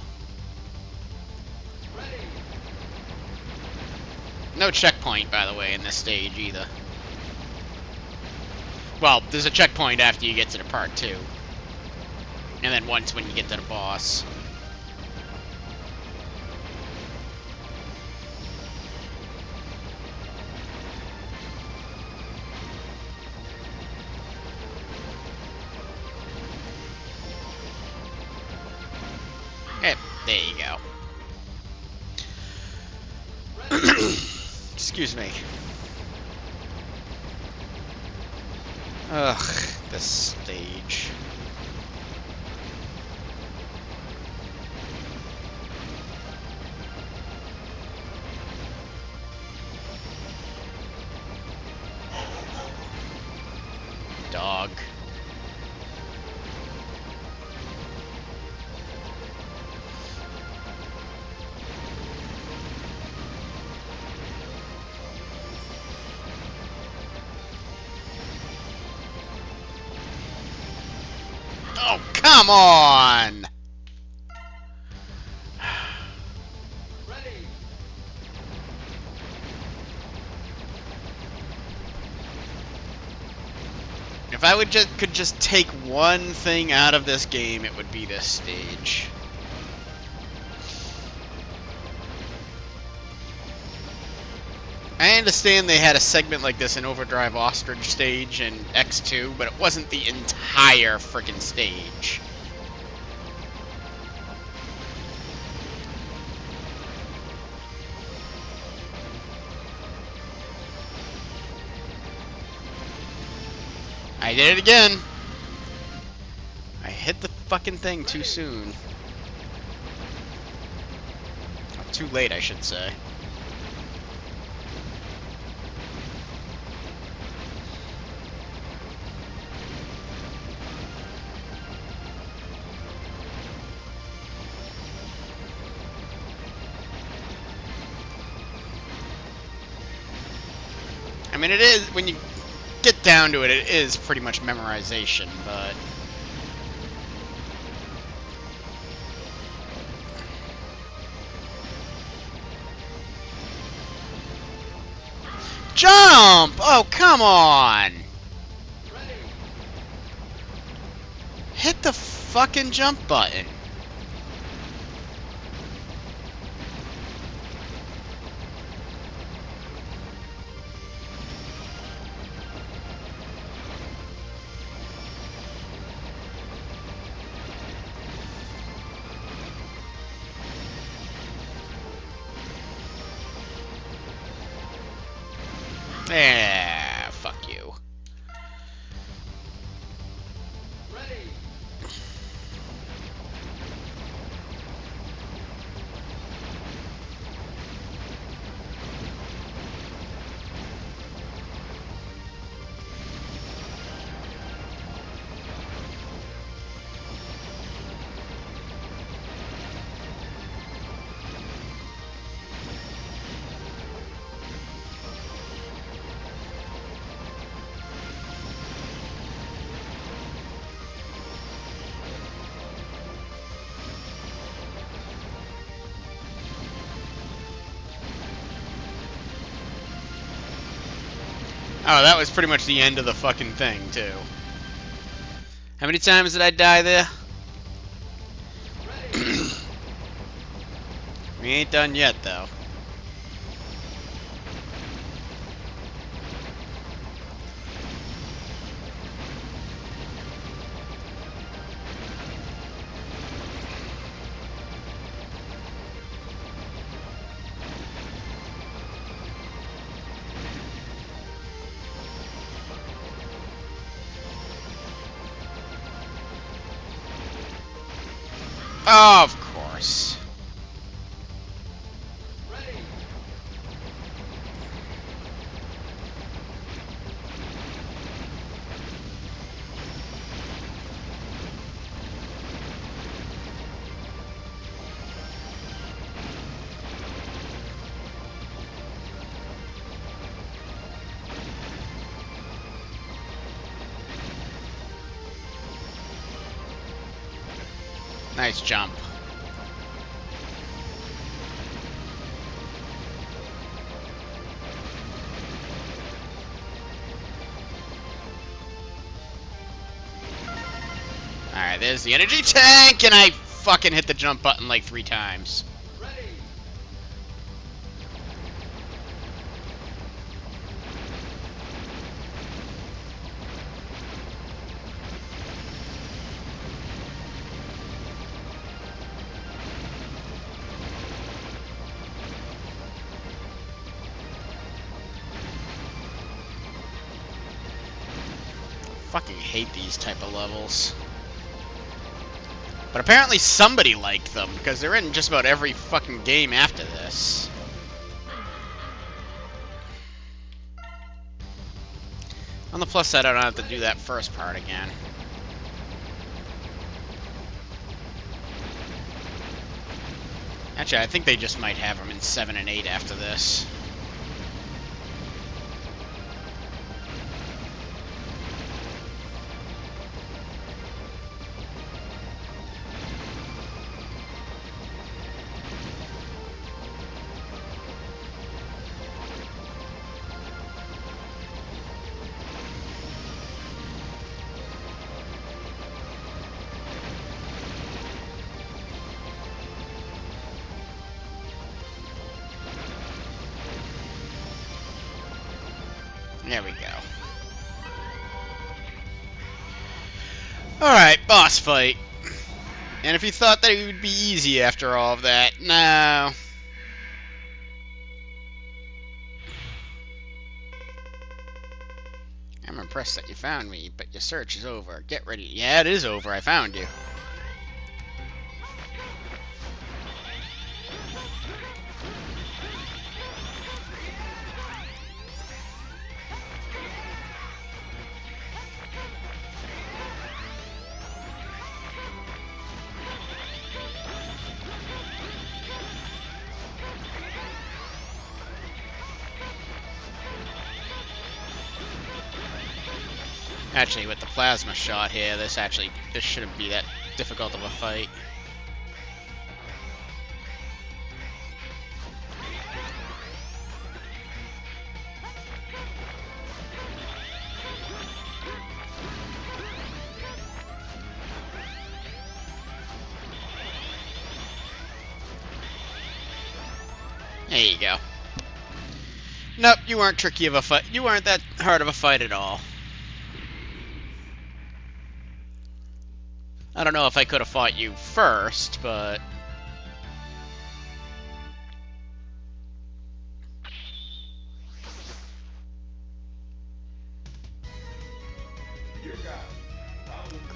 No checkpoint, by the way, in this stage either. Well, there's a checkpoint after you get to the part 2. And then once when you get to the boss. There you go. Excuse me. Ugh, this stage. Dog. come on! Ready. If I could just take one thing out of this game, it would be this stage. I understand they had a segment like this in Overdrive Ostrich stage in X2, but it wasn't the entire frickin' stage. I did it again. I hit the fucking thing too soon. Or too late, I should say. I mean, it is, when you get down to it, it is pretty much memorization, but... Jump! Oh, come on! Hit the fucking jump button. Yeah, fuck you. Ready. Oh, that was pretty much the end of the fucking thing, too. How many times did I die there? We ain't done yet, though. Oh, of course. Ready. Nice jump. Alright, there's the energy tank, and I fucking hit the jump button like 3 times. Ready. Fucking hate these type of levels. But apparently somebody liked them, because they're in just about every fucking game after this. On the plus side, I don't have to do that first part again. Actually, I think they just might have them in 7 and 8 after this. There we go. Alright, boss fight. And if you thought that it would be easy after all of that, no. I'm impressed that you found me, but your search is over. Get ready. Yeah, it is over. I found you. Actually, with the plasma shot here, this shouldn't be that difficult of a fight. There you go. Nope, you weren't tricky of a fight. You weren't that hard of a fight at all. I don't know if I could have fought you first, but...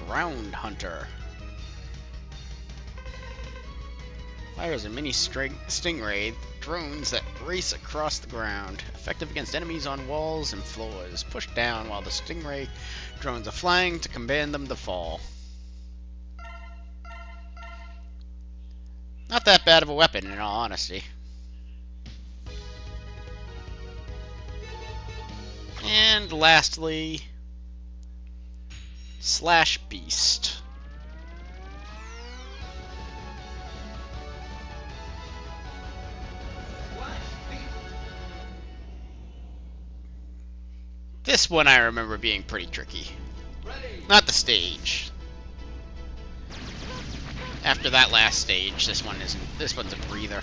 Ground Hunter. Fires a mini stingray drones that race across the ground. Effective against enemies on walls and floors. Push down while the stingray drones are flying to command them to fall. Not that bad of a weapon, in all honesty. And lastly, Slash Beast. This one I remember being pretty tricky. Not the stage. After that last stage, this one's a breather.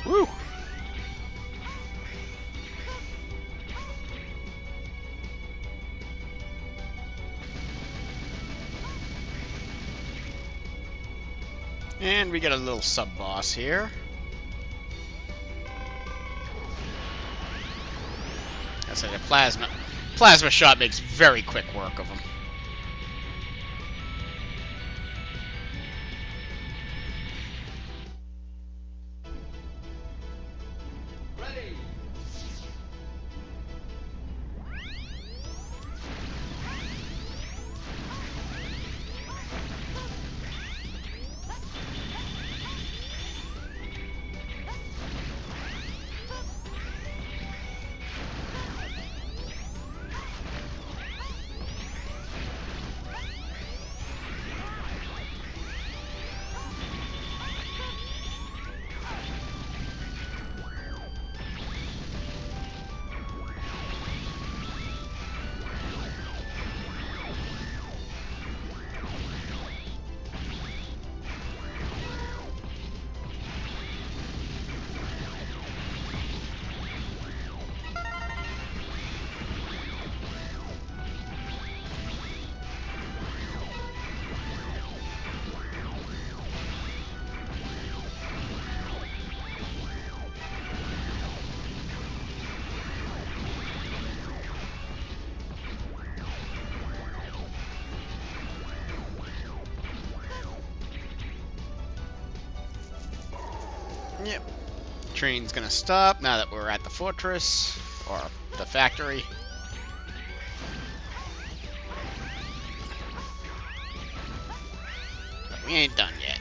Woo! And we get a little sub-boss here. I say the plasma shot makes very quick work of him. Yep. Train's gonna stop now that we're at the fortress, or the factory. But we ain't done yet.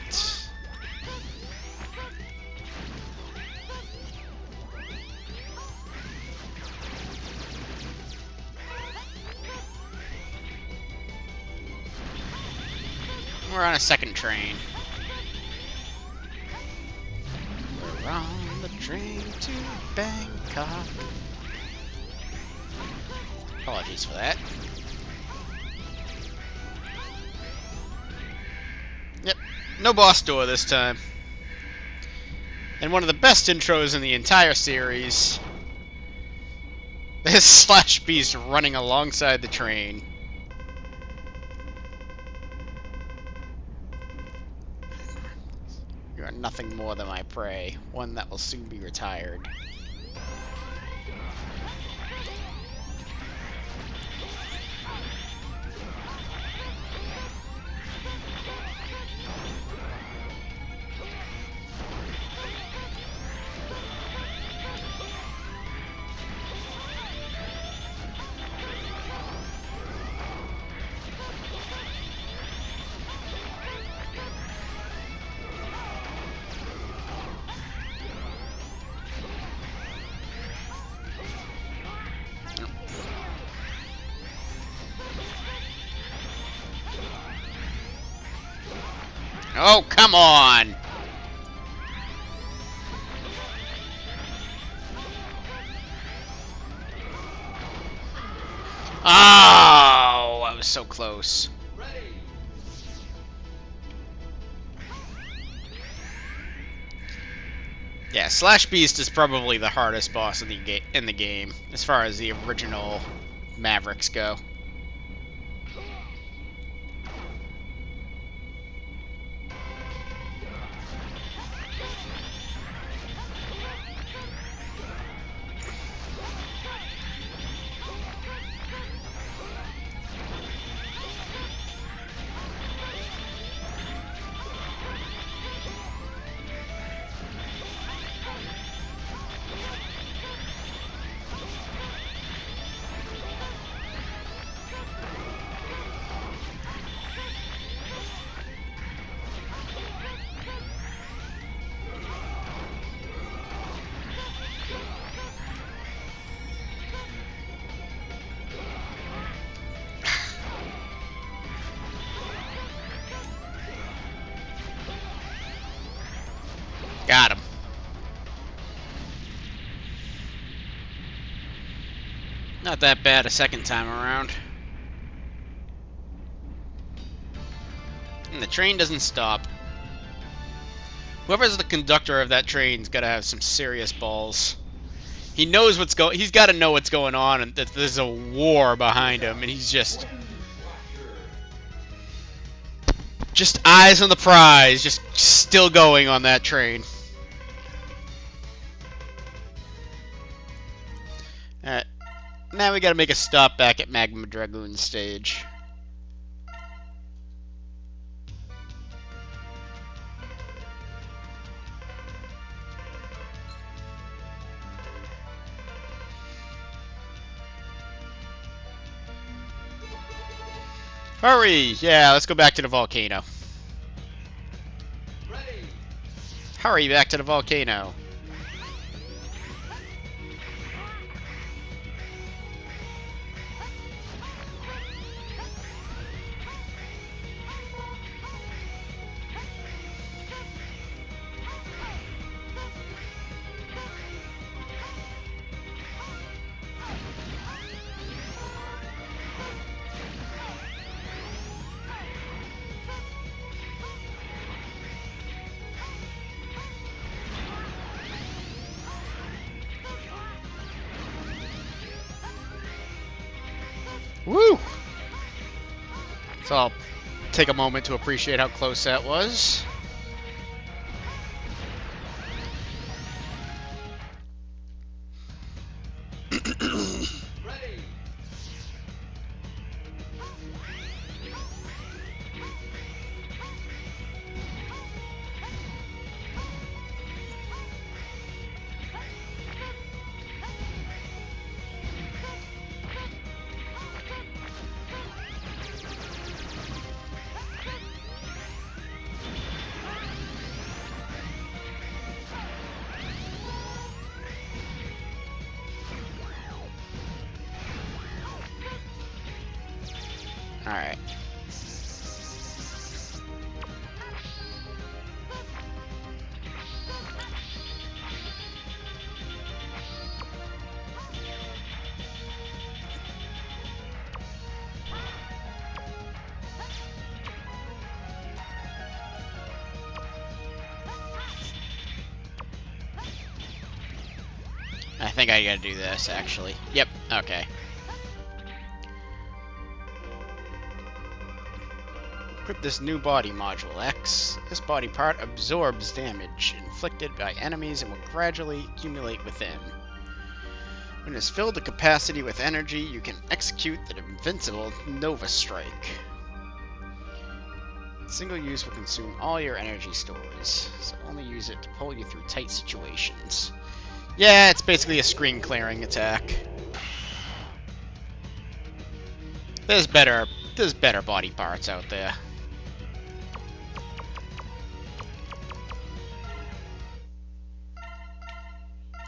We're on a second train. We're on the train to Bangkok. Apologies for that. Yep, no boss door this time. And one of the best intros in the entire series. This Slash Beast running alongside the train. You are nothing more than my prey, one that will soon be retired. Oh, come on! Oh, I was so close. Yeah, Slash Beast is probably the hardest boss in the game, as far as the original Mavericks go. Got him. Not that bad a second time around. And the train doesn't stop. Whoever's the conductor of that train's gotta have some serious balls. He knows what's going. He's got to know what's going on, and that there's a war behind him, and he's just eyes on the prize, just still going on that train. Alright, now we gotta make a stop back at Magma Dragoon's stage. Hurry! Yeah, let's go back to the volcano. Ready. Hurry back to the volcano. Woo! So I'll take a moment to appreciate how close that was. Ready. Alright. I think I gotta do this, actually. Yep, okay. Equip this new body module, X. This body part absorbs damage inflicted by enemies and will gradually accumulate within. When it's filled to capacity with energy, you can execute the invincible Nova Strike. Single use will consume all your energy stores, so only use it to pull you through tight situations. Yeah, it's basically a screen clearing attack. There's better body parts out there.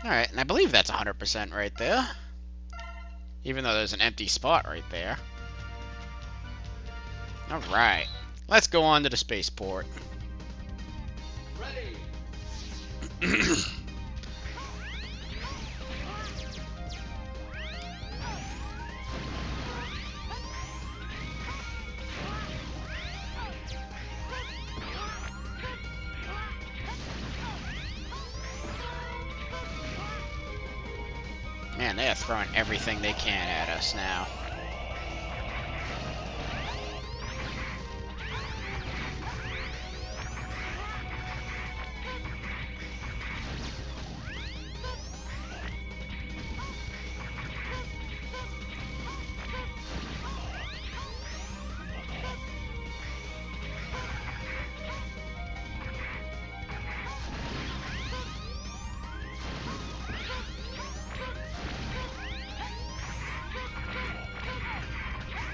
Alright, and I believe that's 100% right there. Even though there's an empty spot right there. Alright, let's go on to the spaceport. Ready. Man, they are throwing everything they can at us now.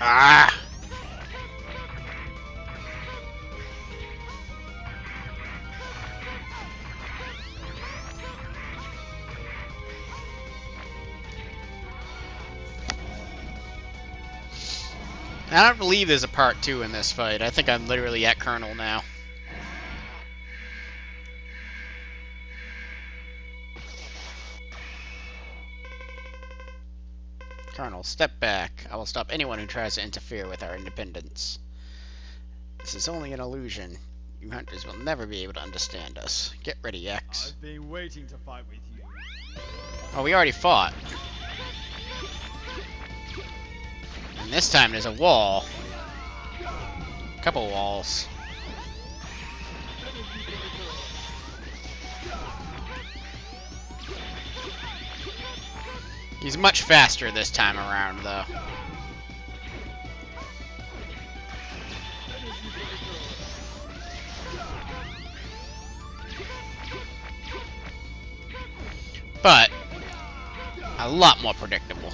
Ah! I don't believe there's a part 2 in this fight. I think I'm literally at Colonel now. Colonel, step back. I will stop anyone who tries to interfere with our independence. This is only an illusion. You hunters will never be able to understand us. Get ready, X. I've been waiting to fight with you. Oh, we already fought. And this time there's a wall. Couple walls. He's much faster this time around, though. But a lot more predictable.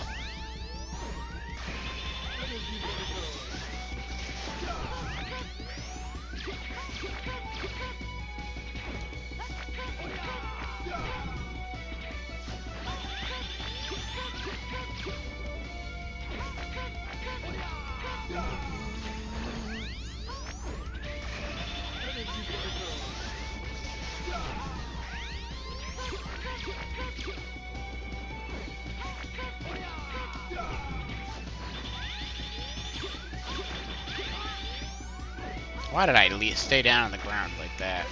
Why did I stay down on the ground like that?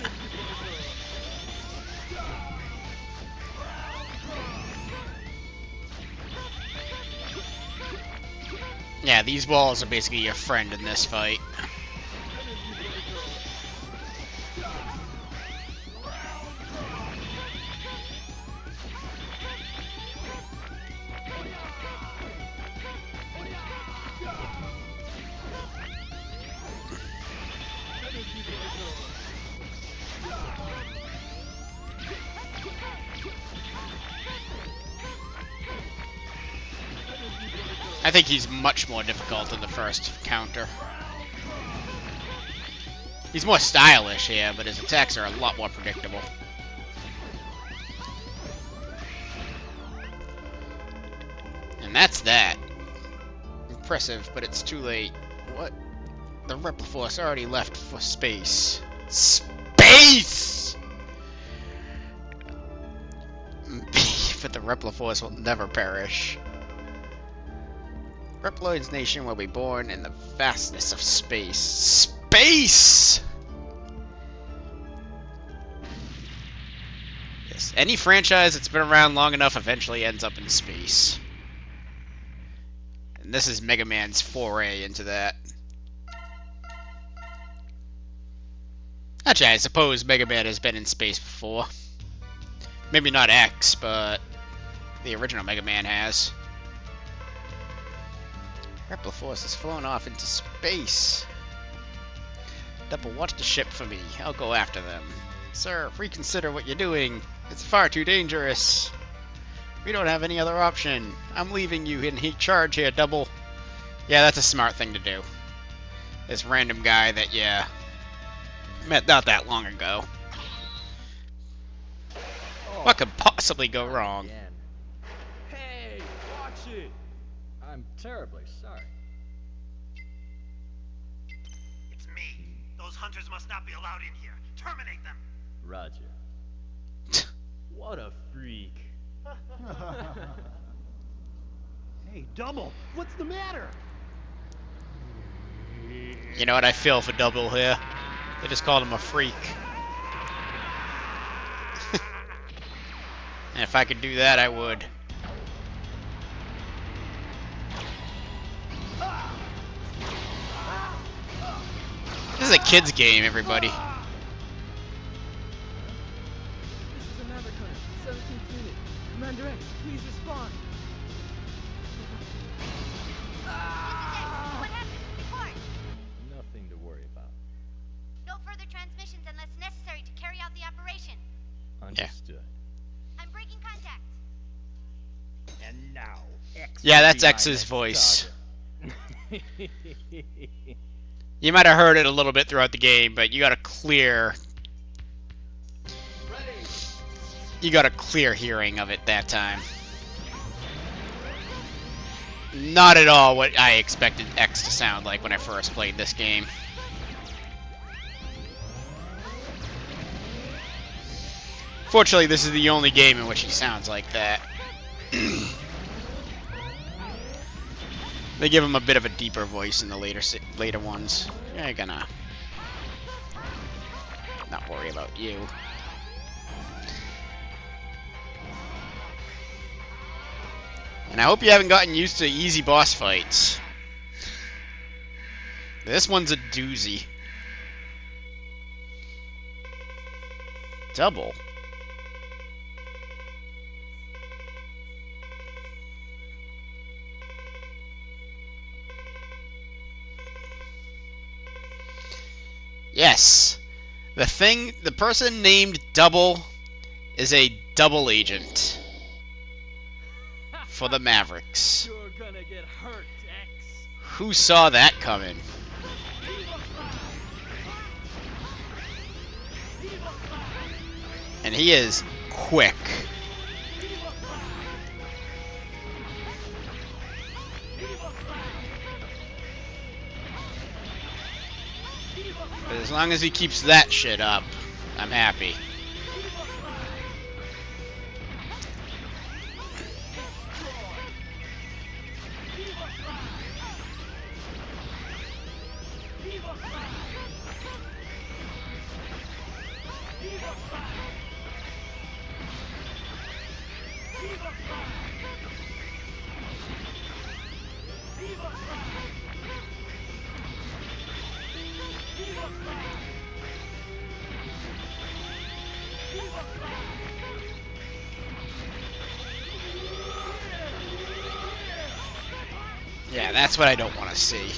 Yeah, these walls are basically your friend in this fight. I think he's much more difficult than the first counter. He's more stylish here, but his attacks are a lot more predictable. And that's that. Impressive, but it's too late. What? The Repliforce already left for space. Space! But the Repliforce will never perish. Reploid's nation will be born in the vastness of space. Space! Yes, any franchise that's been around long enough eventually ends up in space. And this is Mega Man's foray into that. Actually, I suppose Mega Man has been in space before. Maybe not X, but the original Mega Man has. Repliforce has flown off into space. Double, watch the ship for me. I'll go after them. Sir, reconsider what you're doing. It's far too dangerous. We don't have any other option. I'm leaving you in charge here, Double. Yeah, that's a smart thing to do. This random guy that, yeah, met not that long ago. Oh, What could possibly go wrong? again. Hey, watch it! I'm terribly sorry. It's me. Those hunters must not be allowed in here. Terminate them. Roger. What a freak. Hey, Double, what's the matter? You know what, I feel for Double here. They just called him a freak. And if I could do that, I would. This is a kid's game, everybody. This is a Megaman, 17th unit. Commander X, please respond. What happened? Report. Nothing to worry about. No further transmissions unless necessary to carry out the operation. Understood. I'm breaking contact. And now, X. Yeah, that's Behind X's that voice. saga. You might have heard it a little bit throughout the game, but you got a clear hearing of it that time. Not at all what I expected X to sound like when I first played this game. Fortunately, this is the only game in which he sounds like that. They give him a bit of a deeper voice in the later ones. You're gonna not worry about you. And I hope you haven't gotten used to easy boss fights. This one's a doozy. Double. Yes. The person named Double is a double agent for the Mavericks. You're gonna get hurt, X. Who saw that coming? And he is quick. But as long as he keeps that shit up, I'm happy. Yeah, that's what I don't want to see.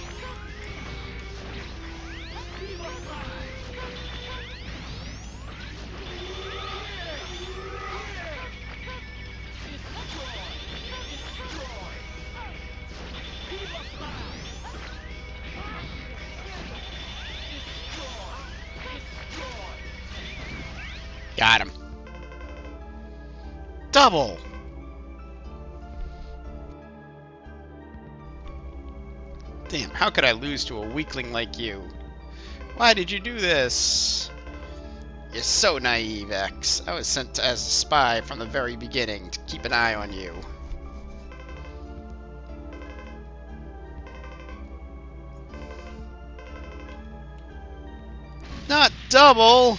Got him. Double! Damn, how could I lose to a weakling like you? Why did you do this? You're so naive, X. I was sent as a spy from the very beginning to keep an eye on you. Not double!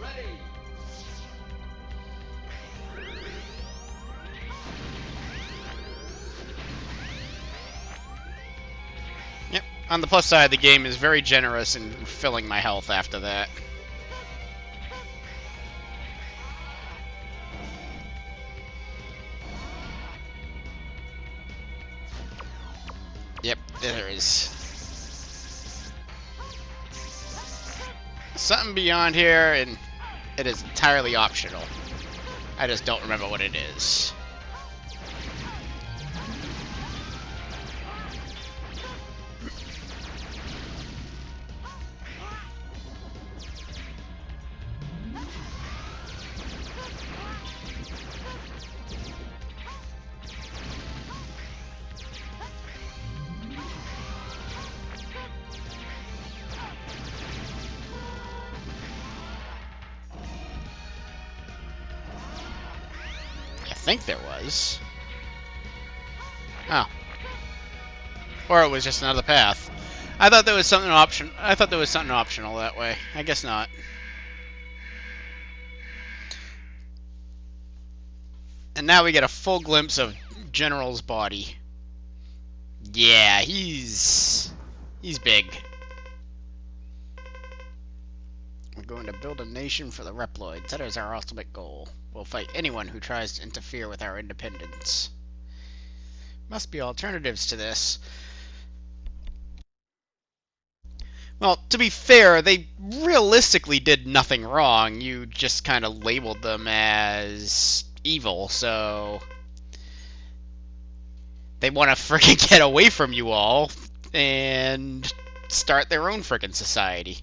Ready. Yep. On the plus side, the game is very generous in filling my health after that. Yep, there is something beyond here, and it is entirely optional. I just don't remember what it is. I think there was. Oh. Or it was just another path. I thought there was something optional that way. I guess not. And now we get a full glimpse of General's body. Yeah, he's big. We're going to build a nation for the Reploids. That is our ultimate goal. We'll fight anyone who tries to interfere with our independence. Must be alternatives to this. Well, to be fair, they realistically did nothing wrong. You just kind of labeled them as evil, so they want to frickin' get away from you all and start their own frickin' society.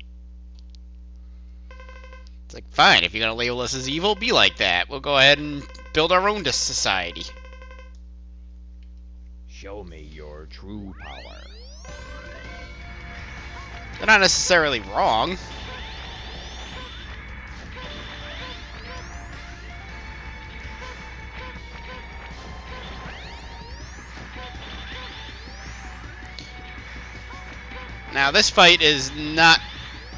It's like, fine, if you're gonna label us as evil, be like that. We'll go ahead and build our own society. Show me your true power. They're not necessarily wrong. Now, this fight is not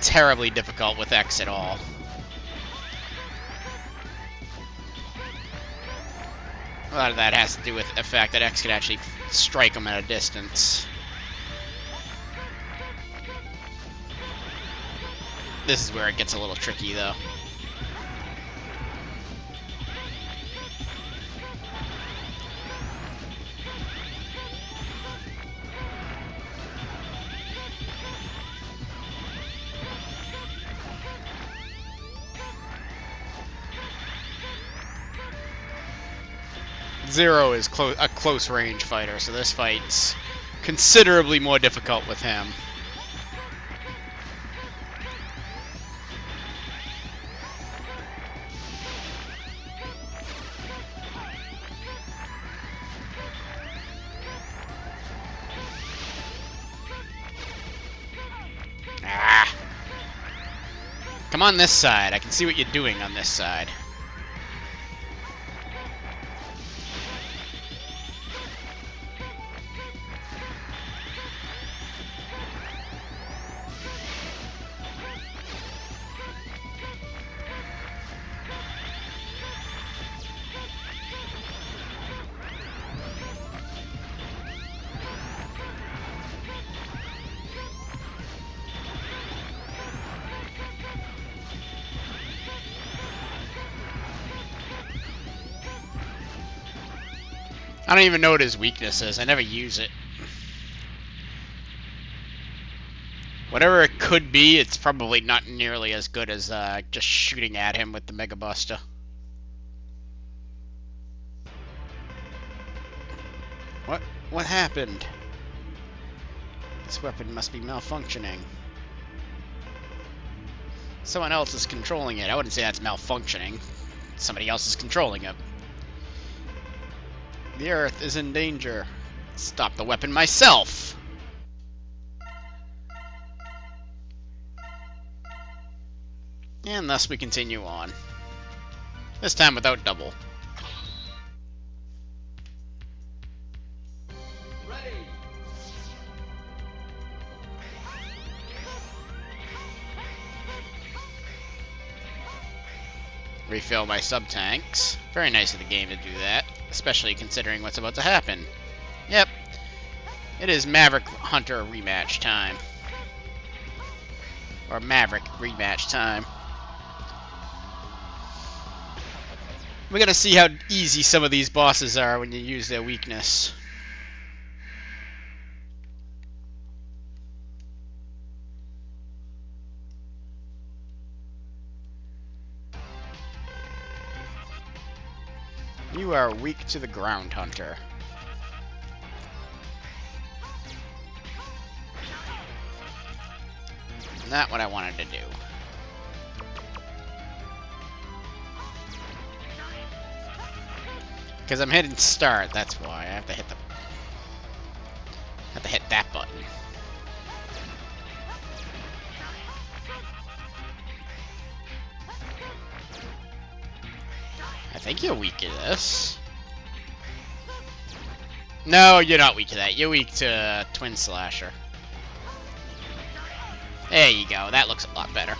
terribly difficult with X at all. A lot of that has to do with the fact that X can actually strike him at a distance. This is where it gets a little tricky, though. Zero is a close-range fighter, so this fight's considerably more difficult with him. Ah! Come on this side. I can see what you're doing on this side. I don't even know what his weakness is. I never use it. Whatever it could be, it's probably not nearly as good as just shooting at him with the Mega Buster. What happened? This weapon must be malfunctioning. Someone else is controlling it. I wouldn't say that's malfunctioning. Somebody else is controlling it. The Earth is in danger. Stop the weapon myself! And thus we continue on. This time without double. Ready. Refill my sub-tanks. Very nice of the game to do that, especially considering what's about to happen. Yep. It is Maverick Hunter rematch time. Or Maverick rematch time. We're gonna see how easy some of these bosses are when you use their weakness. You are weak to the ground, Hunter. Not what I wanted to do. Because I'm hitting start, that's why. I have to hit that button. I think you're weak to this. No, you're not weak to that. You're weak to Twin Slasher. There you go. That looks a lot better.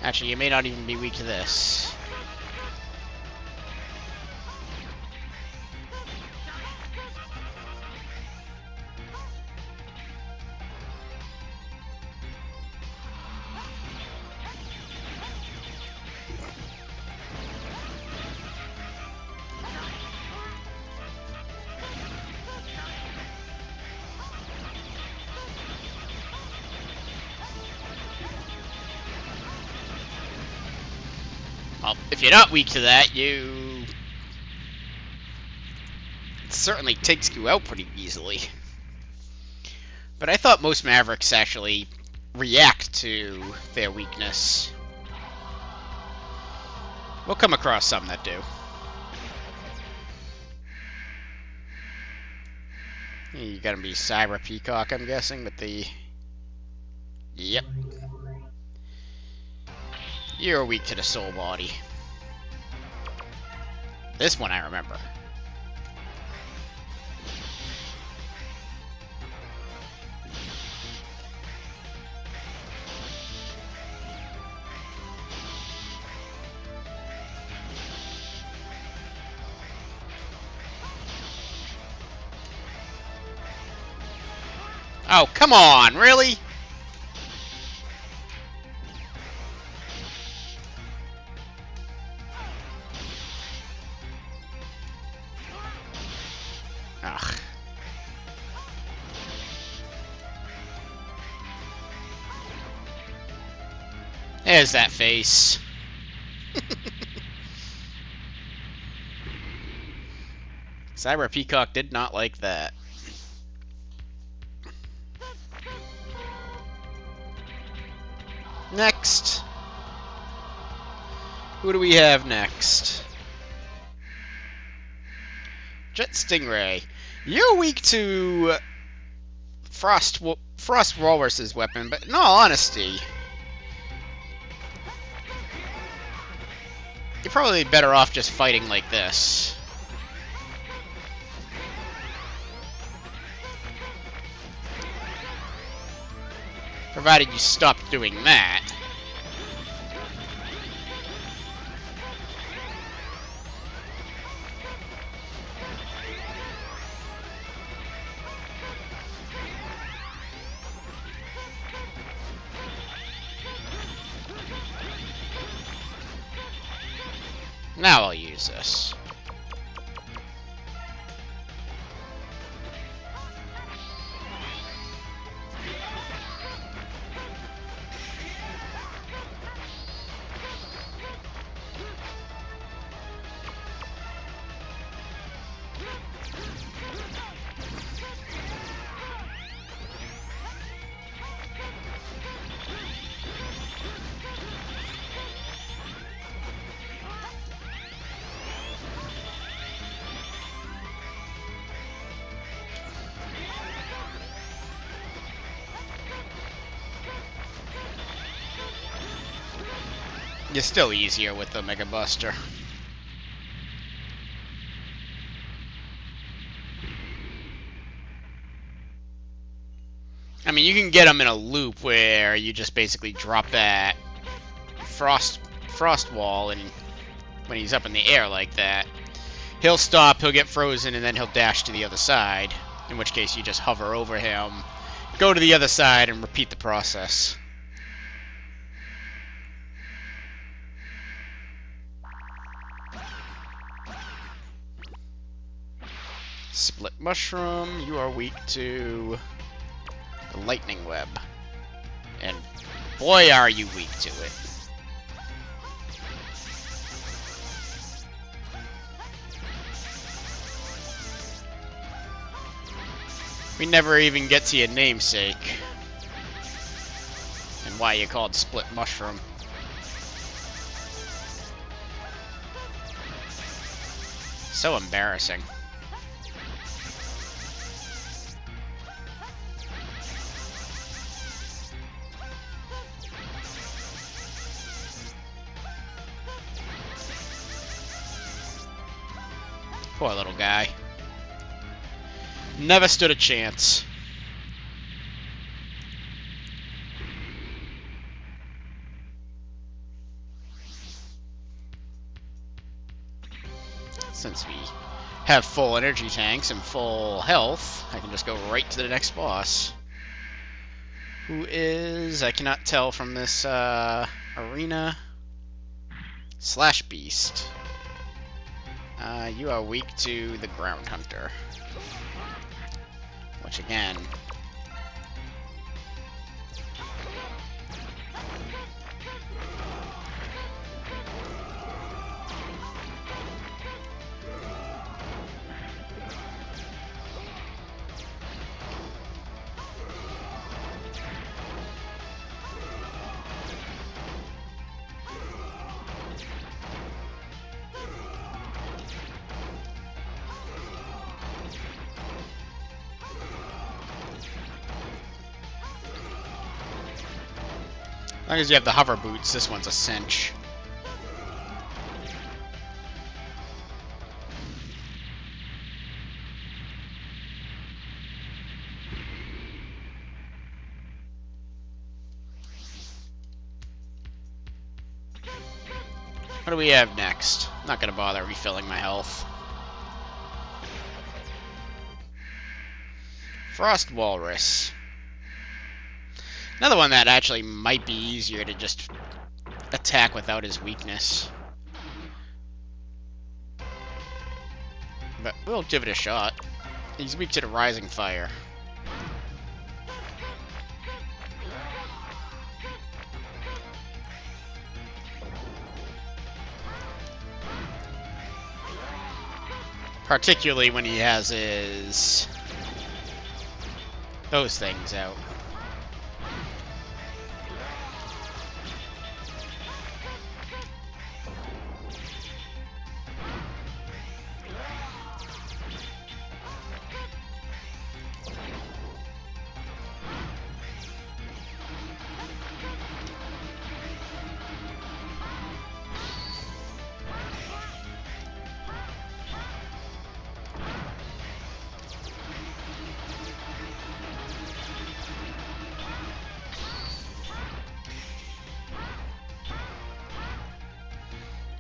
Actually, you may not even be weak to this. Well, if you're not weak to that, it certainly takes you out pretty easily. But I thought most Mavericks actually react to their weakness. We'll come across some that do. You gotta be Cyber Peacock, I'm guessing, with the... Yep. You're weak to the soul body. This one I remember. Oh, come on, really? Ugh. There's that face. Cyber Peacock did not like that. Next. Who do we have next? Jet Stingray. You're weak to Frost Walrus's weapon, but in all honesty, you're probably better off just fighting like this. Provided you stop doing that. Now I'll use this. It's still easier with the Mega Buster. I mean, you can get him in a loop where you just basically drop that frost wall, and when he's up in the air like that, he'll stop, he'll get frozen, and then he'll dash to the other side, in which case you just hover over him, go to the other side, and repeat the process. Split Mushroom, you are weak to the Lightning Web. And boy, are you weak to it. We never even get to your namesake. And why you called Split Mushroom. So embarrassing. Poor little guy. Never stood a chance. Since we have full energy tanks and full health, I can just go right to the next boss. Who is, I cannot tell from this arena, Slash Beast. You are weak to the Ground Hunter. Which again... As long as you have the hover boots, this one's a cinch. What do we have next? I'm not gonna bother refilling my health. Frost Walrus. Another one that actually might be easier to just attack without his weakness. But we'll give it a shot. He's weak to the Rising Fire. Particularly when he has his... those things out.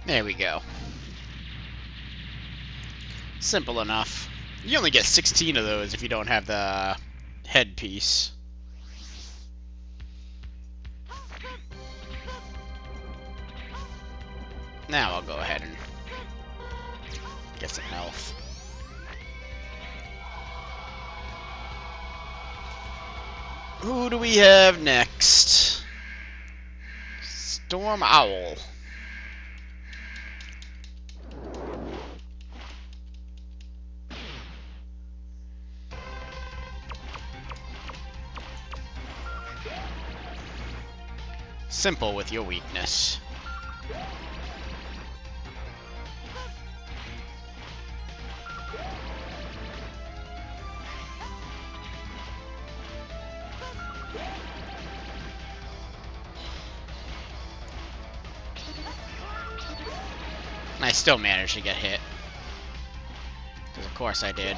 There we go. Simple enough. You only get 16 of those if you don't have the headpiece. Now I'll go ahead and get some health. Who do we have next? Storm Owl. Simple with your weakness. And I still managed to get hit. Because of course I did.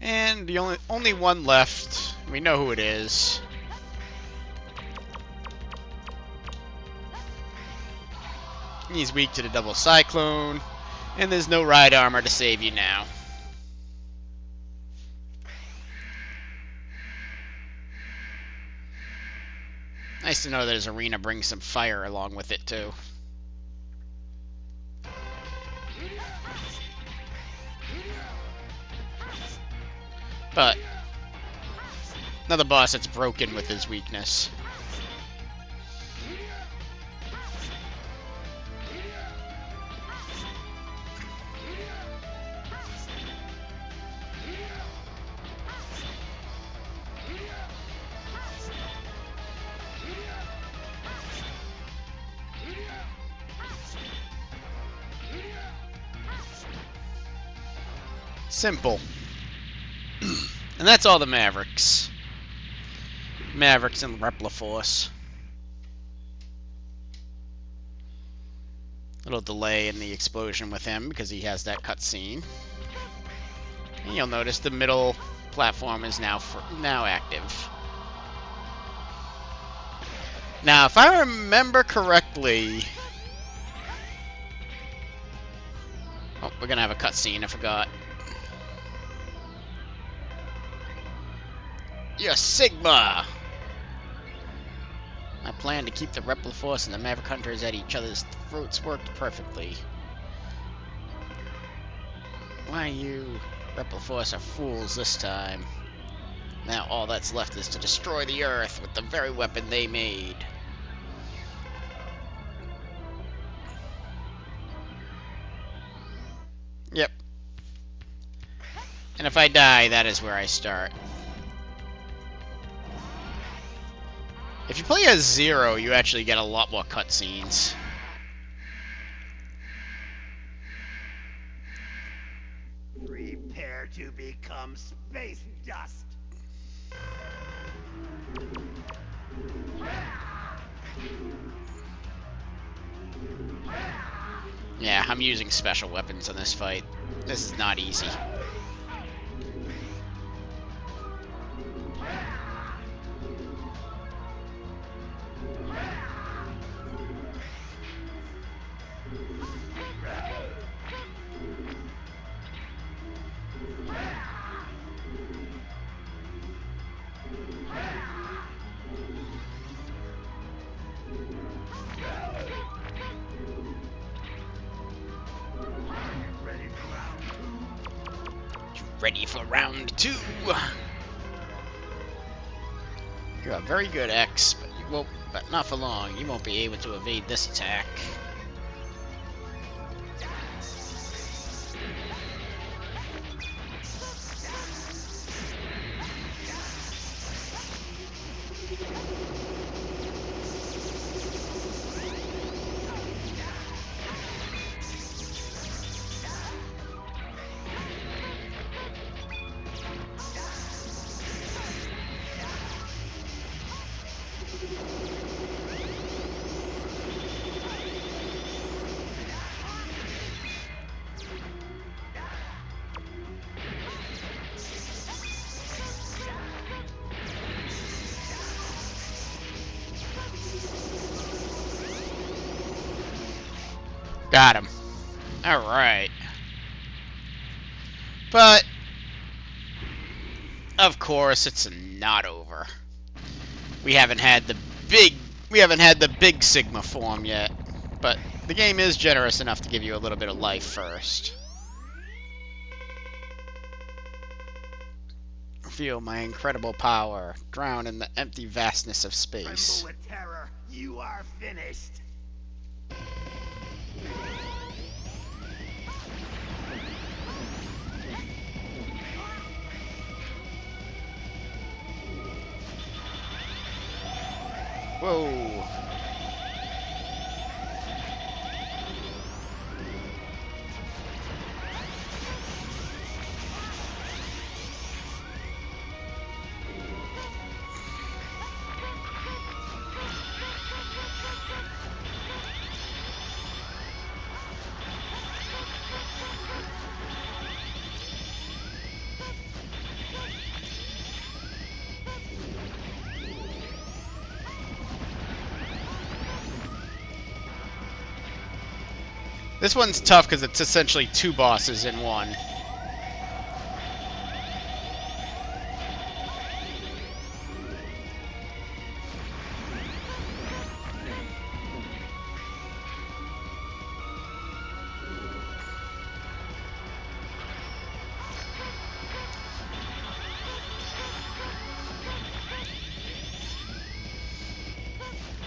And the only one left. We know who it is. He's weak to the double cyclone. And there's no ride armor to save you now. Nice to know that his arena brings some fire along with it, too. But another boss that's broken with his weakness. Simple. And that's all the Mavericks. Mavericks and Repliforce. Little delay in the explosion with him because he has that cutscene. And you'll notice the middle platform is now active. Now, if I remember correctly... Oh, we're gonna have a cutscene, I forgot. You're Sigma! My plan to keep the Repliforce and the Maverick Hunters at each other's throats worked perfectly. Why you Repliforce are fools this time. Now all that's left is to destroy the Earth with the very weapon they made. Yep. And if I die, that is where I start. If you play as Zero, you actually get a lot more cutscenes. Prepare to become space dust. Yeah, I'm using special weapons in this fight. This is not easy. Ready for round 2. You're a very good X, but you won't. But not for long. You won't be able to evade this attack. Got him. Alright. But, of course, it's not over. We haven't had the big Sigma form yet. But the game is generous enough to give you a little bit of life first. Feel my incredible power, drown in the empty vastness of space. Tremble with terror. You are finished. Whoa. This one's tough because it's essentially two bosses in one.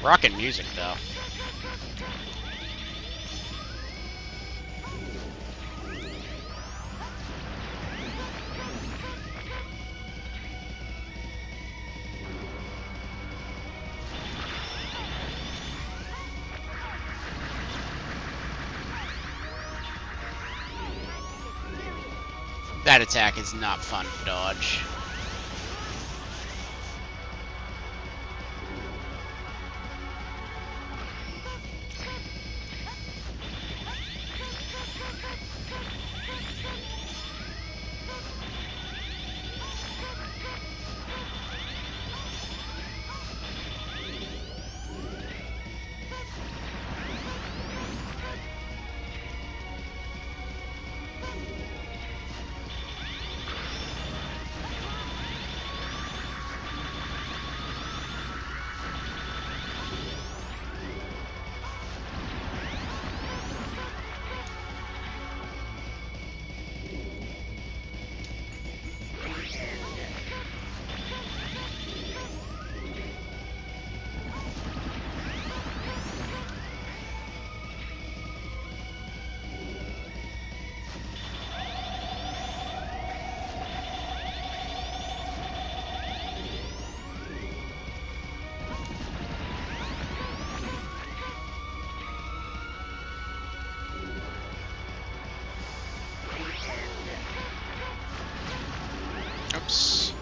Rockin' music, though. That attack is not fun to dodge. Oops.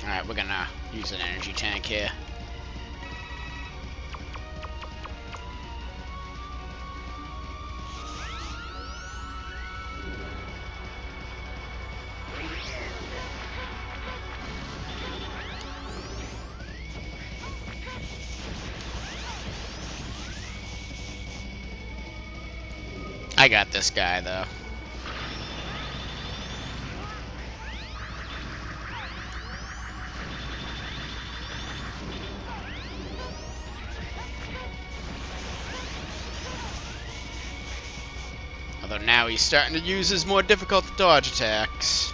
Alright, we're gonna use an energy tank here. I got this guy, though. Although now he's starting to use his more difficult to dodge attacks.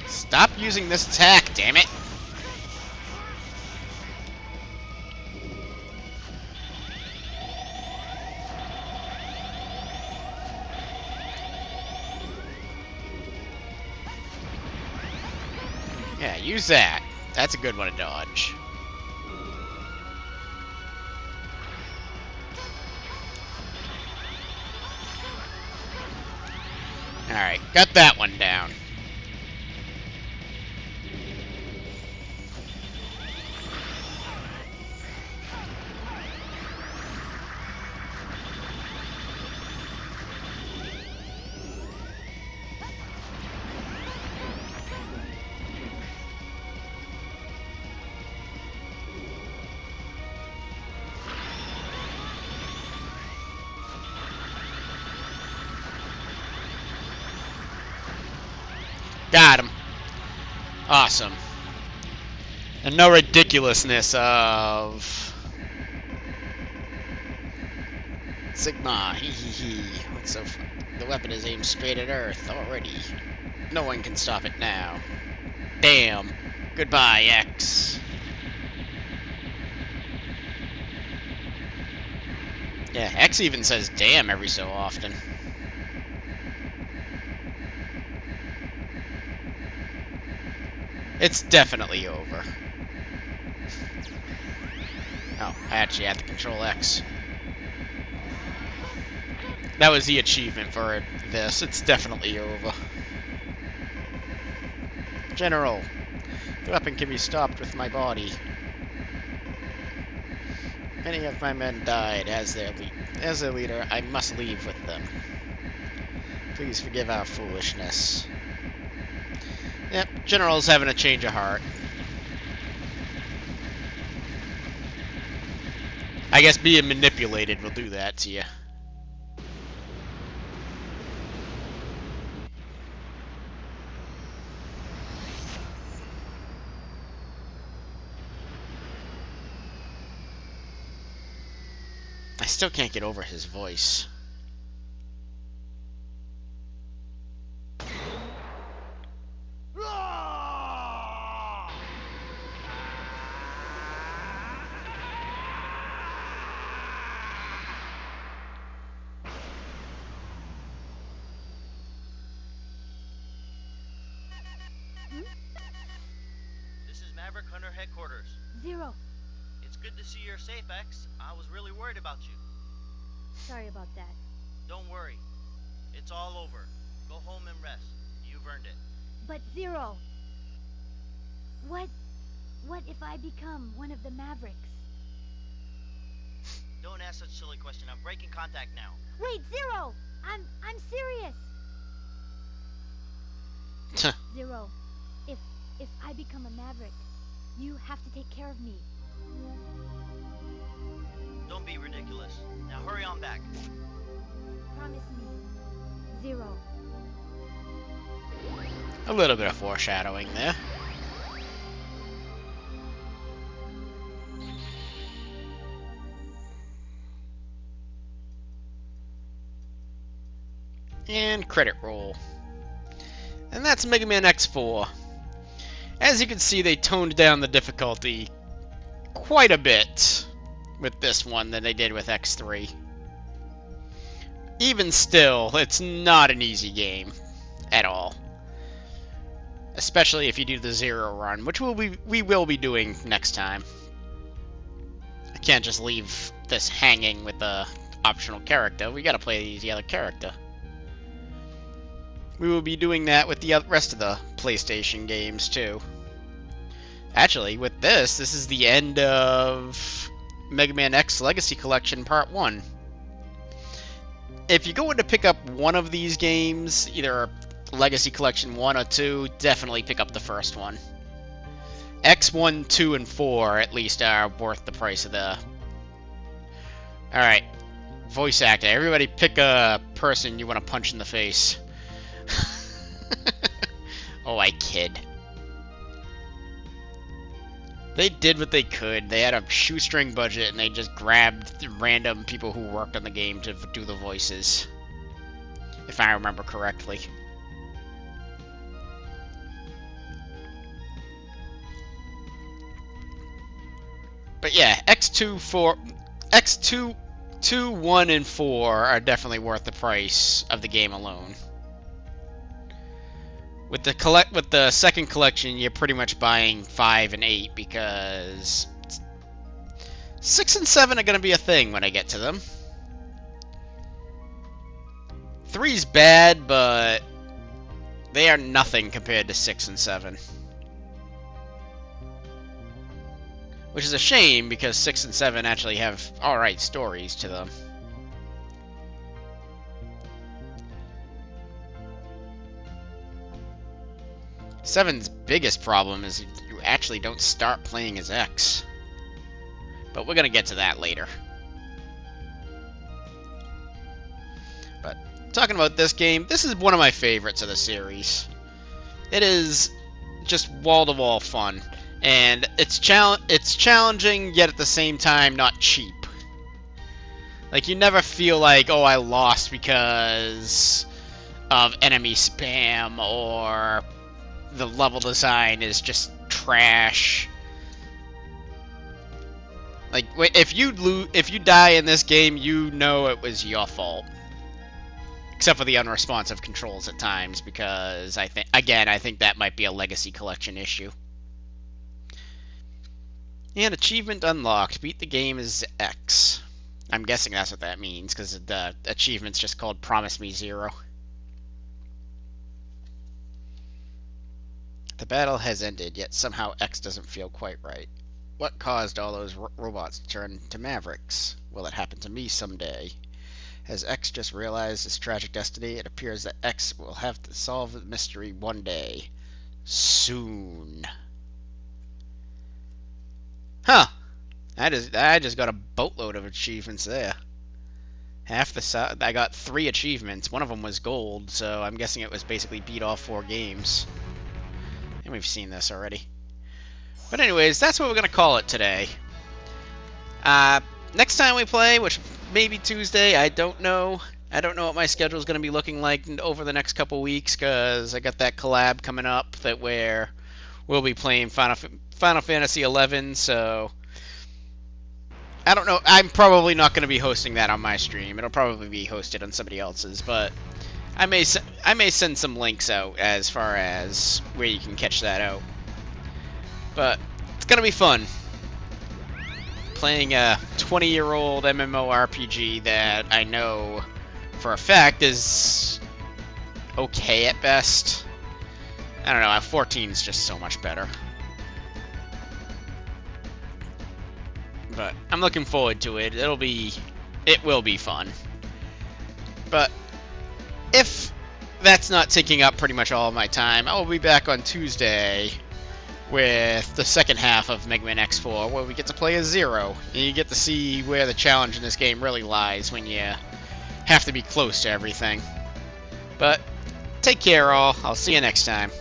Stop using this attack, damn it! Yeah, use that. That's a good one to dodge. Alright, got that one down. Got him. Awesome. And no ridiculousness of Sigma. Hee hee hee. What's so fun? The weapon is aimed straight at Earth already. No one can stop it now. Damn. Goodbye, X. Yeah, X even says damn every so often. It's definitely over. Oh, I actually had to control X. That was the achievement for this. It's definitely over. General, the weapon can be stopped with my body. Many of my men died as their leader. I must leave with them. Please forgive our foolishness. Yep, General's having a change of heart. I guess being manipulated will do that to you. I still can't get over his voice. This is Maverick Hunter Headquarters. Zero. It's good to see you're safe, X. I was really worried about you. Sorry about that. Don't worry. It's all over. Go home and rest. You've earned it. But Zero, what if I become one of the Mavericks? Don't ask such a silly question. I'm breaking contact now. Wait, Zero! I'm serious. Zero, if I become a Maverick, you have to take care of me. Don't be ridiculous. Now hurry on back. Promise me. Zero. A little bit of foreshadowing there. And credit roll. And that's Megaman X4. As you can see, they toned down the difficulty quite a bit with this one than they did with X3. Even still, it's not an easy game at all. Especially if you do the Zero run, which we will be doing next time. I can't just leave this hanging with the optional character. We gotta play the other character. We will be doing that with the rest of the PlayStation games, too. Actually, with this is the end of Megaman X Legacy Collection Part 1. If you're going to pick up one of these games, either Legacy Collection 1 or 2, definitely pick up the first one. X1, 2, and 4, at least, are worth the price of the... Alright. Voice actor. Everybody pick a person you want to punch in the face. Oh, I kid. They did what they could. They had a shoestring budget, and they just grabbed random people who worked on the game to do the voices. If I remember correctly. But yeah, X2, 1, and 4 are definitely worth the price of the game alone. With the second collection, you're pretty much buying 5 and 8 because 6 and 7 are going to be a thing when I get to them. 3's bad, but they are nothing compared to 6 and 7. Which is a shame because 6 and 7 actually have alright stories to them. Seven's biggest problem is you actually don't start playing as X. But we're gonna get to that later. But talking about this game, this is one of my favorites of the series. It is just wall-to-wall fun, and it's challenging, yet at the same time not cheap. Like, you never feel like, oh, I lost because of enemy spam, or the level design is just trash. Like, if you die in this game, you know it was your fault. Except for the unresponsive controls at times, because I think that might be a Legacy Collection issue. And achievement unlocked. Beat the game as X. I'm guessing that's what that means, because the achievement's just called Promise Me Zero. The battle has ended, yet somehow X doesn't feel quite right. What caused all those robots to turn into Mavericks? Will it happen to me someday? Has X just realized his tragic destiny? It appears that X will have to solve the mystery one day. Soon. Huh. I just got a boatload of achievements there. Half the size. I got 3 achievements. One of them was gold, so I'm guessing it was basically beat all 4 games. And we've seen this already. But anyways, that's what we're going to call it today. Next time we play, which may be Tuesday, I don't know. I don't know what my schedule is going to be looking like over the next couple weeks, because I got that collab coming up that where we'll be playing Final Fantasy XI, so I don't know. I'm probably not going to be hosting that on my stream. It'll probably be hosted on somebody else's, but I may send some links out as far as where you can catch that out. But it's going to be fun. Playing a 20-year-old MMORPG that I know for a fact is okay at best. I don't know, 14 is just so much better. But I'm looking forward to it. It will be fun. But if that's not taking up pretty much all of my time, I will be back on Tuesday with the second half of Megaman X4, where we get to play as Zero, and you get to see where the challenge in this game really lies when you have to be close to everything. But take care all. I'll see you next time.